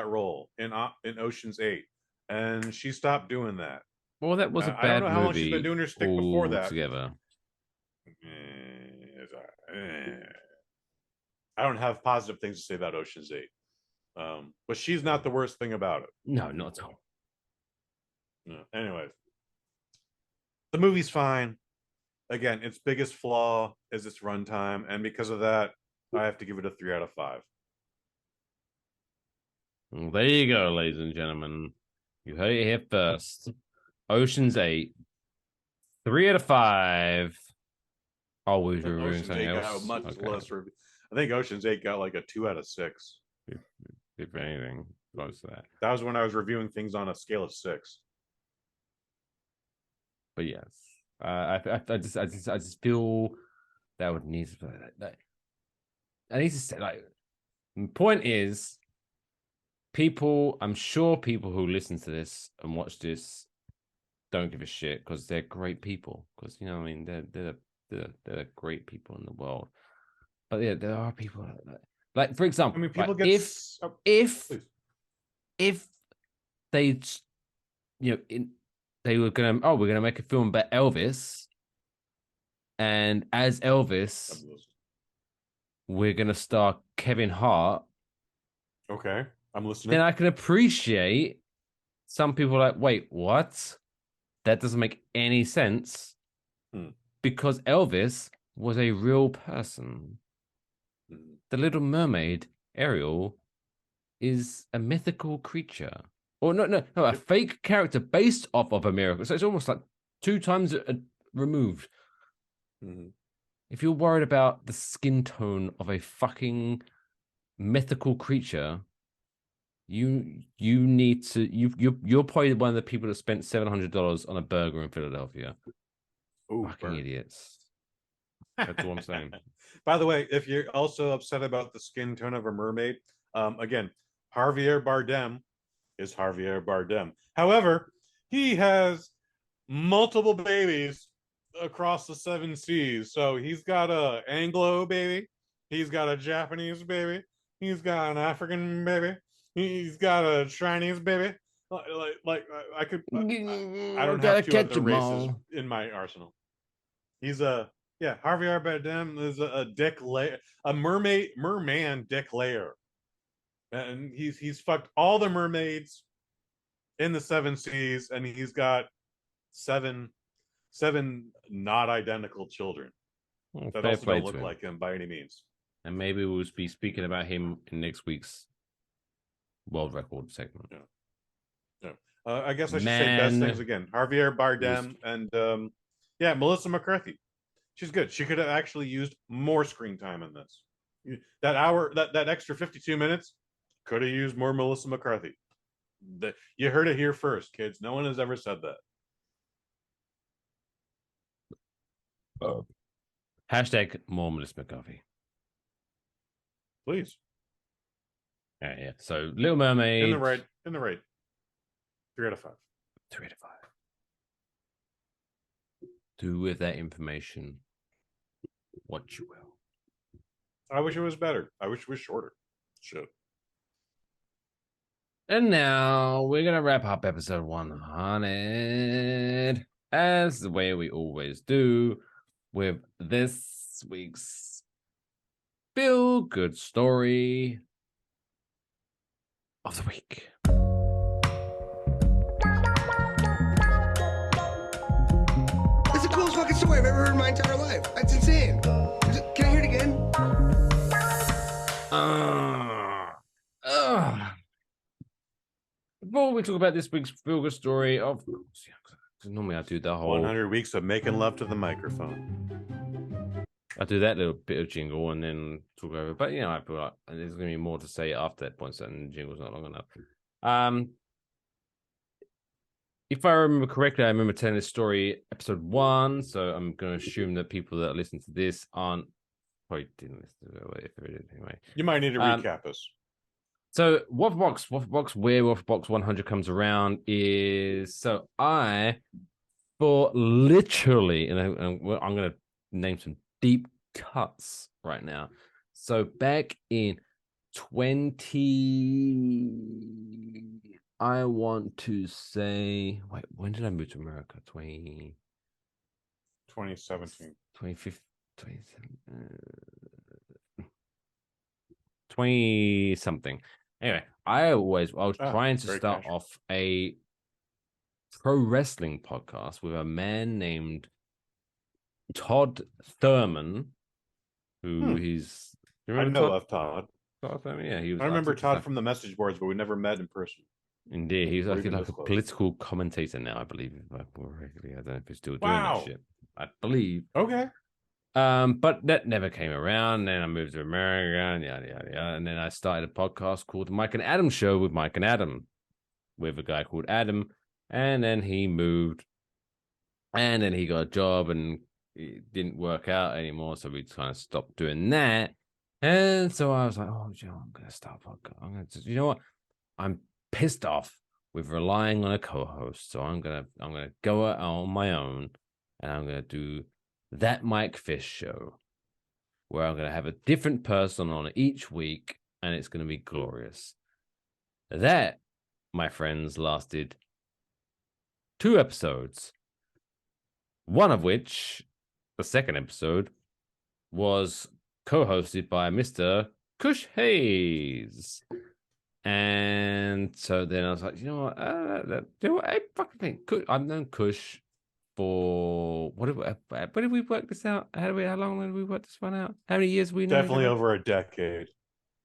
role in Ocean's 8, and she stopped doing that. Well, that was a I don't bad know how long she's been movie doing her stick before that. altogether. I don't have positive things to say about Ocean's 8. But she's not the worst thing about it. No, not at all. No. Anyways, the movie's fine. Again, its biggest flaw is its runtime, and because of that, I have to give it a 3 out of 5. Well, there you go, ladies and gentlemen. You heard it here first. Ocean's 8, 3 out of 5. Always reviewing something else. Much less review. I think Ocean's 8 got like a 2 out of 6. If anything, close to that. That was when I was reviewing things on a scale of 6. But yes, I just feel that would need to. I need to say, like, the point is, people. I'm sure people who listen to this and watch this don't give a shit because they're great people. Because you know, what I mean, they're great people in the world. But yeah, there are people like, for example, I mean, people like, get if they, you know, they were we're gonna make a film about Elvis, and as Elvis, we're gonna star Kevin Hart. Okay, I'm listening. Then I can appreciate some people like, wait, what? That doesn't make any sense, because Elvis was a real person. The Little Mermaid, Ariel, is a mythical creature. Or no, a fake character based off of a miracle. So it's almost like 2 times removed. If you're worried about the skin tone of a fucking mythical creature, you need to you're probably one of the people that spent $700 on a burger in Philadelphia. Ooh, fucking idiots. That's all I'm saying. By the way, if you're also upset about the skin tone of a mermaid, again, Javier Bardem is Javier Bardem. However, he has multiple babies across the 7 seas. So he's got a Anglo baby, he's got a Japanese baby, he's got an African baby, he's got a Chinese baby. Like I could, I don't have 2 other races in my arsenal. He's Javier Bardem is a Dick Layer, a merman Dick Layer, and he's fucked all the mermaids in the 7 seas, and he's got seven not identical children that also don't look like him by any means. And maybe we'll be speaking about him in next week's world record segment. Yeah. I guess I should say best things again. Javier Bardem and Melissa McCarthy. She's good. She could have actually used more screen time in this. That hour, that extra 52 minutes, could have used more Melissa McCarthy. You heard it here first, kids. No one has ever said that. Hashtag more Melissa McCarthy. Please. Yeah. So Little Mermaid. In the right. 3 out of 5. 3 out of 5. Do with that information what you will. I wish it was better. I wish it was shorter. Shit. And now we're going to wrap up episode 100 as the way we always do with this week's feel-good story of the week. It's the coolest fucking story I've ever heard in my entire life. It's insane. Can I hear it again? Before we talk about this week's feel-good story, of course, normally I do the whole 100 weeks of making love to the microphone. I do that little bit of jingle and then talk over. But you know, I feel like there's going to be more to say after that point, so the jingle's not long enough. If I remember correctly, I remember telling this story episode 1, so I'm going to assume that people that listen to this probably didn't listen to it if they did anyway. You might need to recap us. So Waffle Box, where Waffle Box 100 comes around is, so I, for literally, and I'm going to name some deep cuts right now. So back in I want to say, wait, when did I move to America? 2017. 20 something. Anyway, I was trying to start off a pro wrestling podcast with a man named Todd Thurman, who he's. I know of Todd. Todd Thurman, yeah, he was. I remember Todd from the message boards, but we never met in person. Indeed, he's like a political commentator now, I believe. I don't know if he's still doing that shit. I believe. Okay. But that never came around. Then I moved to America, and yada yada yada. And then I started a podcast called The Mike and Adam Show with Mike and Adam, with a guy called Adam. And then he moved, and then he got a job, and it didn't work out anymore. So we kind of stopped doing that. And so I was like, oh, I'm gonna start a podcast. I'm gonna just, you know what? I'm pissed off with relying on a co-host. So I'm gonna go out on my own, and I'm gonna do That Mike Fish Show, where I'm going to have a different person on each week, and it's going to be glorious. That, my friends, lasted 2 episodes. One of which, the second episode, was co-hosted by Mr. Kush Hayes. And so then I was like, you know what? I fucking think I've known Kush for when did we work this out? How long did we work this one out? How many years we know? Definitely over a decade.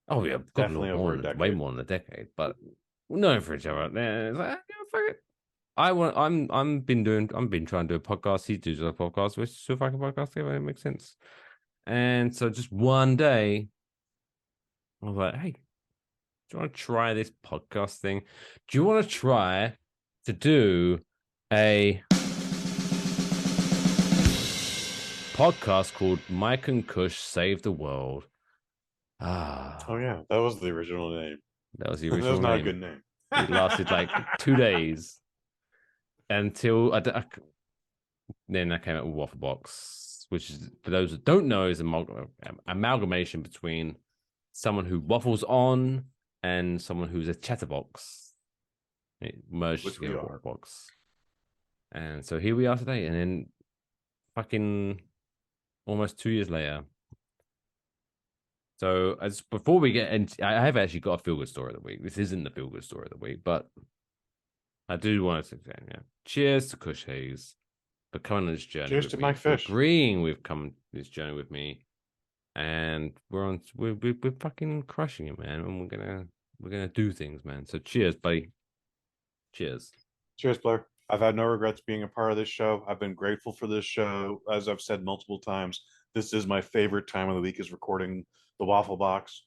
Oh yeah, definitely over a decade. Way more than a decade, but we're known for each other. It's like, fuck it. I've been trying to do a podcast. He does a podcast. We're still fucking podcast together. It makes sense. And so just one day, I was like, hey, do you want to try this podcast thing? Do you want to try to do a podcast called Mike and Kush Save the World? Oh yeah, that was the original name. That was the original name. That was not a good name. It lasted like 2 days until then I came out with Waffle Box, which is, for those that don't know, is an amalgamation between someone who waffles on and someone who's a chatterbox. It merged together, Waffle Box. And so here we are today, and then fucking almost 2 years later. So as before we get into, I have actually got a feel good story of the week. This isn't the feel good story of the week, but I do want to say, cheers to Kush Hayes for coming on this journey. Cheers to Mike Fish. Agreeing with coming this journey with me, and we're fucking crushing it, man. And we're gonna do things, man. So cheers, buddy. Cheers. Cheers, Blair. I've had no regrets being a part of this show. I've been grateful for this show. As I've said multiple times, this is my favorite time of the week, is recording the Waffle Box.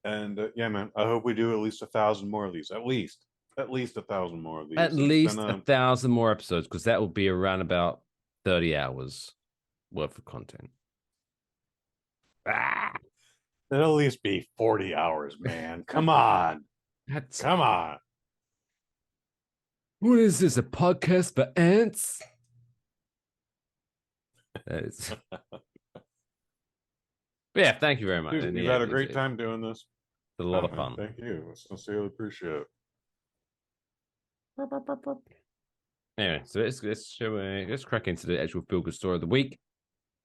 And yeah, man, I hope we do at least 1,000 more of these. At least 1,000 more of these. At least 1,000 more episodes, because that will be around about 30 hours worth of content. It'll at least be 40 hours, man. Come on. Come on. What is this, a podcast for ants? That is. Yeah, thank you very much. Dude, you've had a great time doing this. It's a lot of fun. Thank you. I sincerely appreciate it. Anyway, so let's crack into the actual feel good story of the week.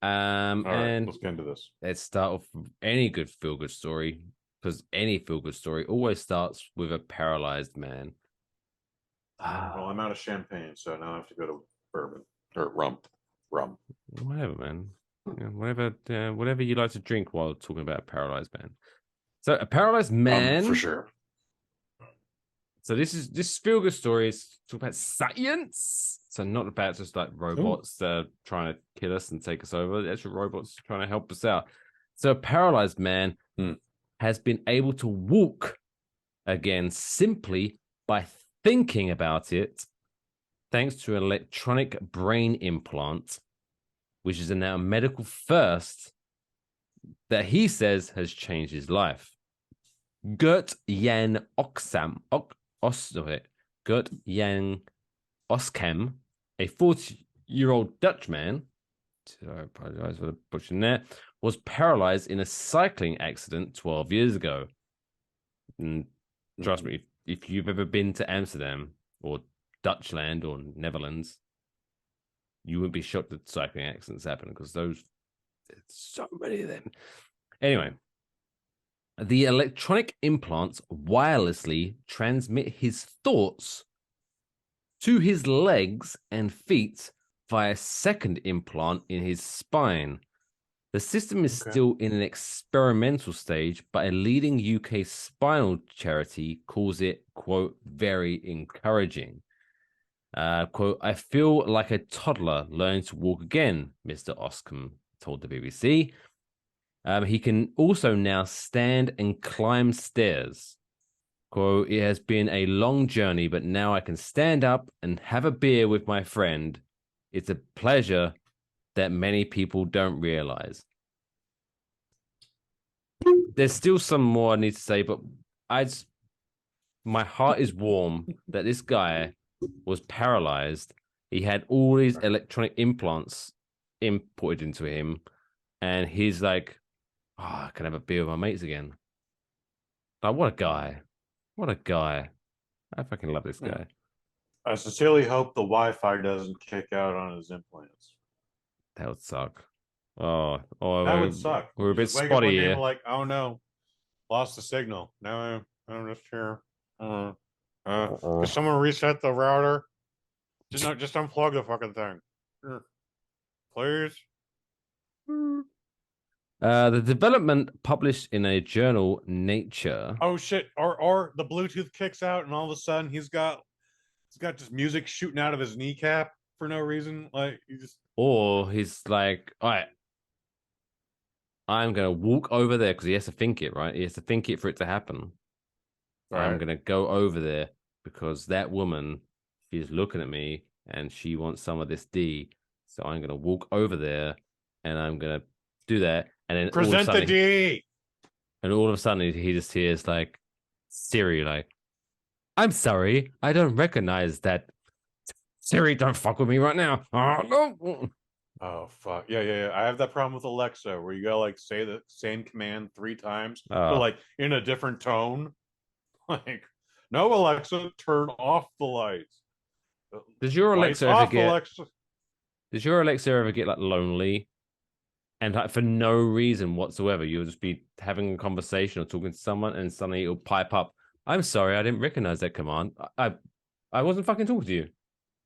All right, and let's get into this. Let's start off with any good feel good story, because any feel good story always starts with a paralyzed man. Well, I'm out of champagne, so now I have to go to bourbon or rum. Whatever, man. Whatever you like to drink while talking about a paralyzed man. So a paralyzed man, for sure. So this feel good story is talk about science. So not about just like robots trying to kill us and take us over. The actual robots trying to help us out. So a paralyzed man has been able to walk again simply by thinking about it, thanks to an electronic brain implant, which is now a medical first that he says has changed his life. Gert Jan Oskam, a 40-year-old Dutchman, so I apologize for the butchering there, was paralyzed in a cycling accident 12 years ago. And trust me, if you've ever been to Amsterdam or Dutchland or Netherlands, you wouldn't be shocked that cycling accidents happen because there's so many of them. Anyway, the electronic implants wirelessly transmit his thoughts to his legs and feet via a second implant in his spine. The system is still in an experimental stage, but a leading UK spinal charity calls it, quote, very encouraging. Quote, I feel like a toddler learning to walk again, Mr. Oscombe told the BBC. He can also now stand and climb stairs. Quote, it has been a long journey, but now I can stand up and have a beer with my friend. It's a pleasure that many people don't realize. There's still some more I need to say, but my heart is warm that this guy was paralyzed. He had all these electronic implants inputted into him, and he's like, oh, I can have a beer with my mates again. Like, what a guy. What a guy. I fucking love this guy. I sincerely hope the Wi-Fi doesn't kick out on his implants. That would suck. That would suck. We're a bit Wake up spotty one day here. and like, oh no, lost the signal. Now I'm just here. Can someone reset the router? Just unplug the fucking thing, please. The development published in a journal, Nature. Oh shit! Or the Bluetooth kicks out, and all of a sudden he's got just music shooting out of his kneecap for no reason. Like Or he's like, all right, I'm gonna walk over there because he has to think it, right? He has to think it for it to happen. Right. I'm gonna go over there because that woman, she's looking at me and she wants some of this D. So I'm gonna walk over there and I'm gonna do that. And then present the D. And all of a sudden he just hears like Siri, like, I'm sorry, I don't recognize that. Siri, don't fuck with me right now. Oh no. Oh fuck. Yeah. I have that problem with Alexa where you gotta like say the same command 3 times, but like in a different tone. Like, no, Alexa, turn off the lights. Does your Alexa ever get like lonely? And like for no reason whatsoever, you'll just be having a conversation or talking to someone, and suddenly it'll pipe up. I'm sorry, I didn't recognize that command. I wasn't fucking talking to you.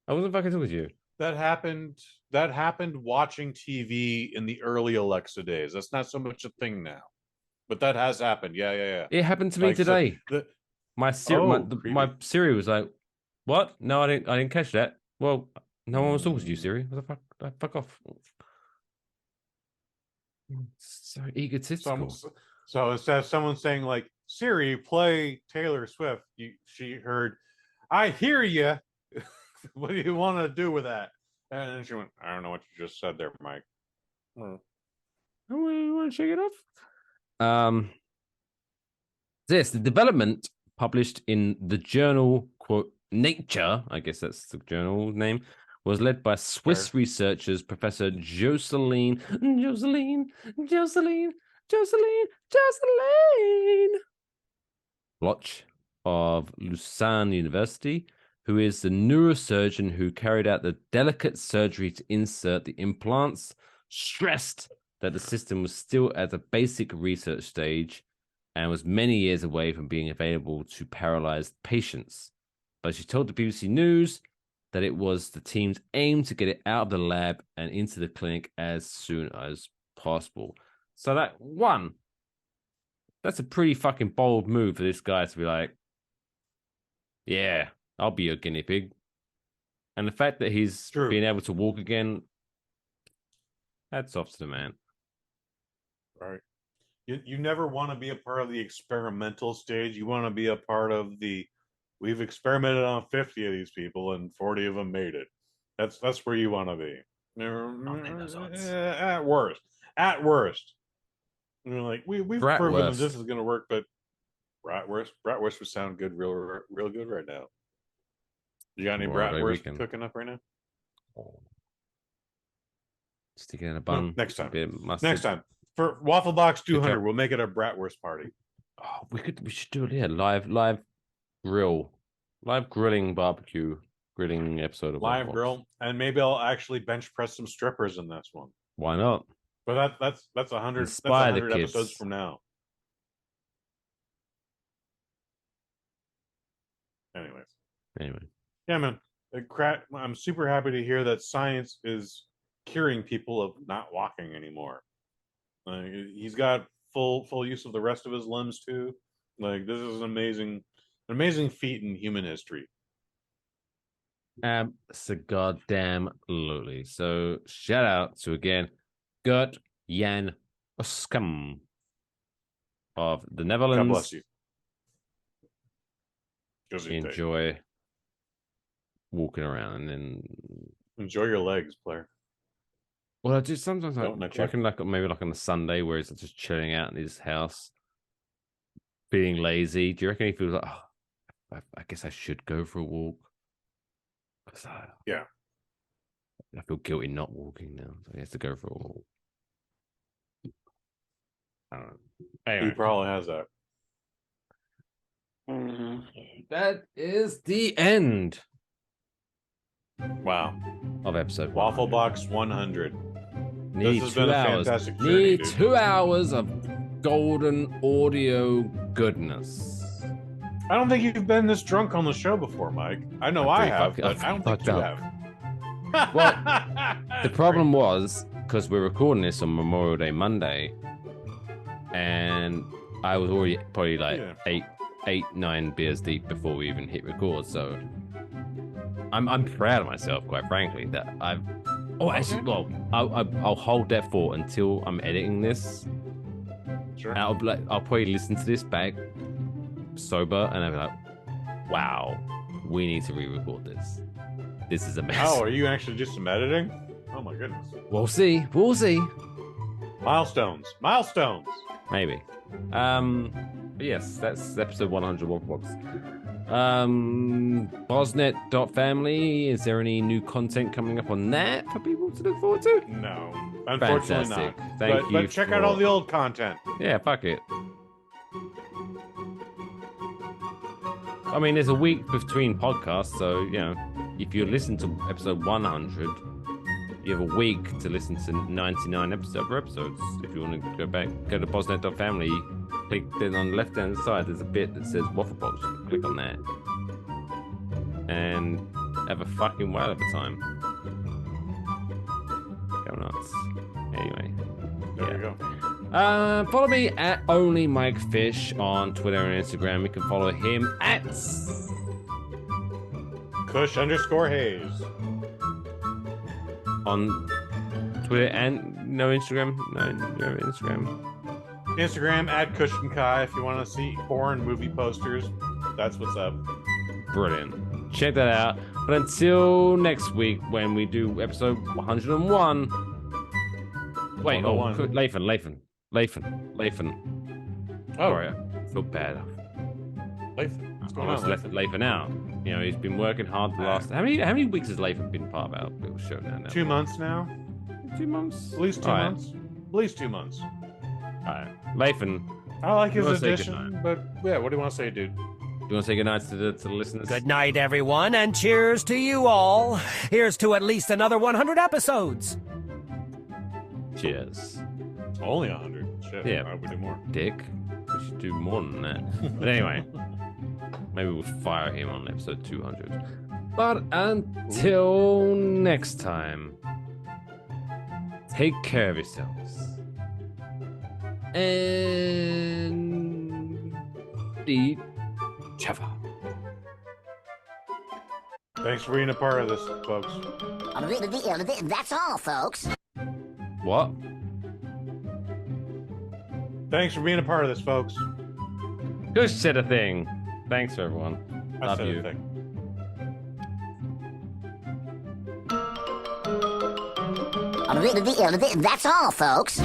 I wasn't fucking talking to you. That happened watching TV in the early Alexa days. That's not so much a thing now, but that has happened. Yeah. It happened to me today. My Siri was like, "What? No, I didn't catch that." Well, no one was talking to you, Siri. What the fuck? Fuck off. So egotistical. So instead of someone saying like, Siri, play Taylor Swift, she heard, I hear you. What do you want to do with that? And then she went, I don't know what you just said there, Mike. You want to shake it off? The development published in the journal, quote, Nature, I guess that's the journal name, was led by Swiss researchers, Professor Jocelyn Bloch of Lausanne University, who is the neurosurgeon who carried out the delicate surgery to insert the implants, stressed that the system was still at the basic research stage and was many years away from being available to paralyzed patients. But she told the BBC News that it was the team's aim to get it out of the lab and into the clinic as soon as possible. So that's a pretty fucking bold move for this guy to be like, yeah, I'll be your guinea pig. And the fact that he's being able to walk again, hats off to the man. Right. You never want to be a part of the experimental stage. You want to be a part of we've experimented on 50 of these people and 40 of them made it. That's where you want to be. At worst. You know, like we've proven that this is going to work, but bratwurst would sound good, real good right now. You got any bratwurst cooking up right now? Stick it in a bun. Next time. For Waffle Box 200, we'll make it a bratwurst party. Oh, we should do it. Yeah, live grilling barbecue grilling episode of Live Waffle Box. grill, and maybe I'll actually bench press some strippers in this one. Why not? But that's 100. Inspire That's the 100 kids. episodes from now. Anyway. Yeah, man. I'm super happy to hear that science is curing people of not walking anymore. Like, he's got full use of the rest of his limbs too. Like, this is an amazing feat in human history. Goddamn-lutely. So shout out to again Gert Jan Oskam of the Netherlands. God bless you. Enjoy walking around and then enjoy your legs, player. Well, I do sometimes. I reckon maybe like on a Sunday where he's just chilling out in his house, being lazy. Do you reckon he feels like, oh, I guess I should go for a walk? Yeah. I feel guilty not walking now, so he has to go for a walk. I don't know. Anyway. He probably has that. That is the end. Wow. Of episode Waffle Box 100. Nearly this has 2 been a hours. fantastic journey, Nearly dude. 2 hours of golden audio goodness. I don't think you've been this drunk on the show before, Mike. I know I have, but I don't think you have. Well, the problem was because we're recording this on Memorial Day Monday, and I was already probably like 9 beers deep before we even hit record. So I'm proud of myself, quite frankly, that I've. Oh, actually, well, I'll hold that thought until I'm editing this. Sure. I'll probably listen to this back sober, and I'll be like, "Wow, we need to re-record this. This is a mess." Oh, are you actually just some editing? Oh my goodness. We'll see. Milestones. Maybe. But yes, that's episode 100 Waffle Box. Bosnet.family, is there any new content coming up on that for people to look forward to? No, unfortunately Fantastic. not. Thank you. But check out all the old content. Yeah, fuck it. I mean, there's a week between podcasts, so, you know, if you listen to episode 100, you have a week to listen to 99 episodes. If you want to go back, go to bosnet.family, click then on the left-hand side, there's a bit that says Waffle Box. You can click on that. And have a fucking whale of a time. Go nuts. Anyway. There you go. Follow me at OnlyMikeFish on Twitter and Instagram. You can follow him at Kush_Hayes on Twitter and no Instagram. No Instagram. Instagram at Kush and Kai if you want to see foreign movie posters. That's what's up. Brilliant. Check that out. But until next week when we do episode 101. Wait, Lathan. Oh, sorry, I feel bad. Lathan. What's I going almost on? left Lathan out. You know, he's been working hard the last. How many weeks has Lathan been part of our little show now? 2 months now. 2 months. At least 2 All right. months. At least 2 months. All right, Lathan. I like his You wanna say addition, but yeah, what do you want to say, dude? Do you want to say goodnight to the listeners? Good night, everyone, and cheers to you all. Here's to at least another 100 episodes. Cheers. Only 100. Shit. Yeah. Why would we do more? Dick. We should do more than that. But anyway, maybe we'll fire him on episode 200. But until next time, take care of yourselves. And eat Java. Thanks for being a part of this, folks. That's all, folks. What? Thanks for being a part of this, folks. Kush said a thing. Thanks, everyone. I Love said you. a thing. That's all, folks.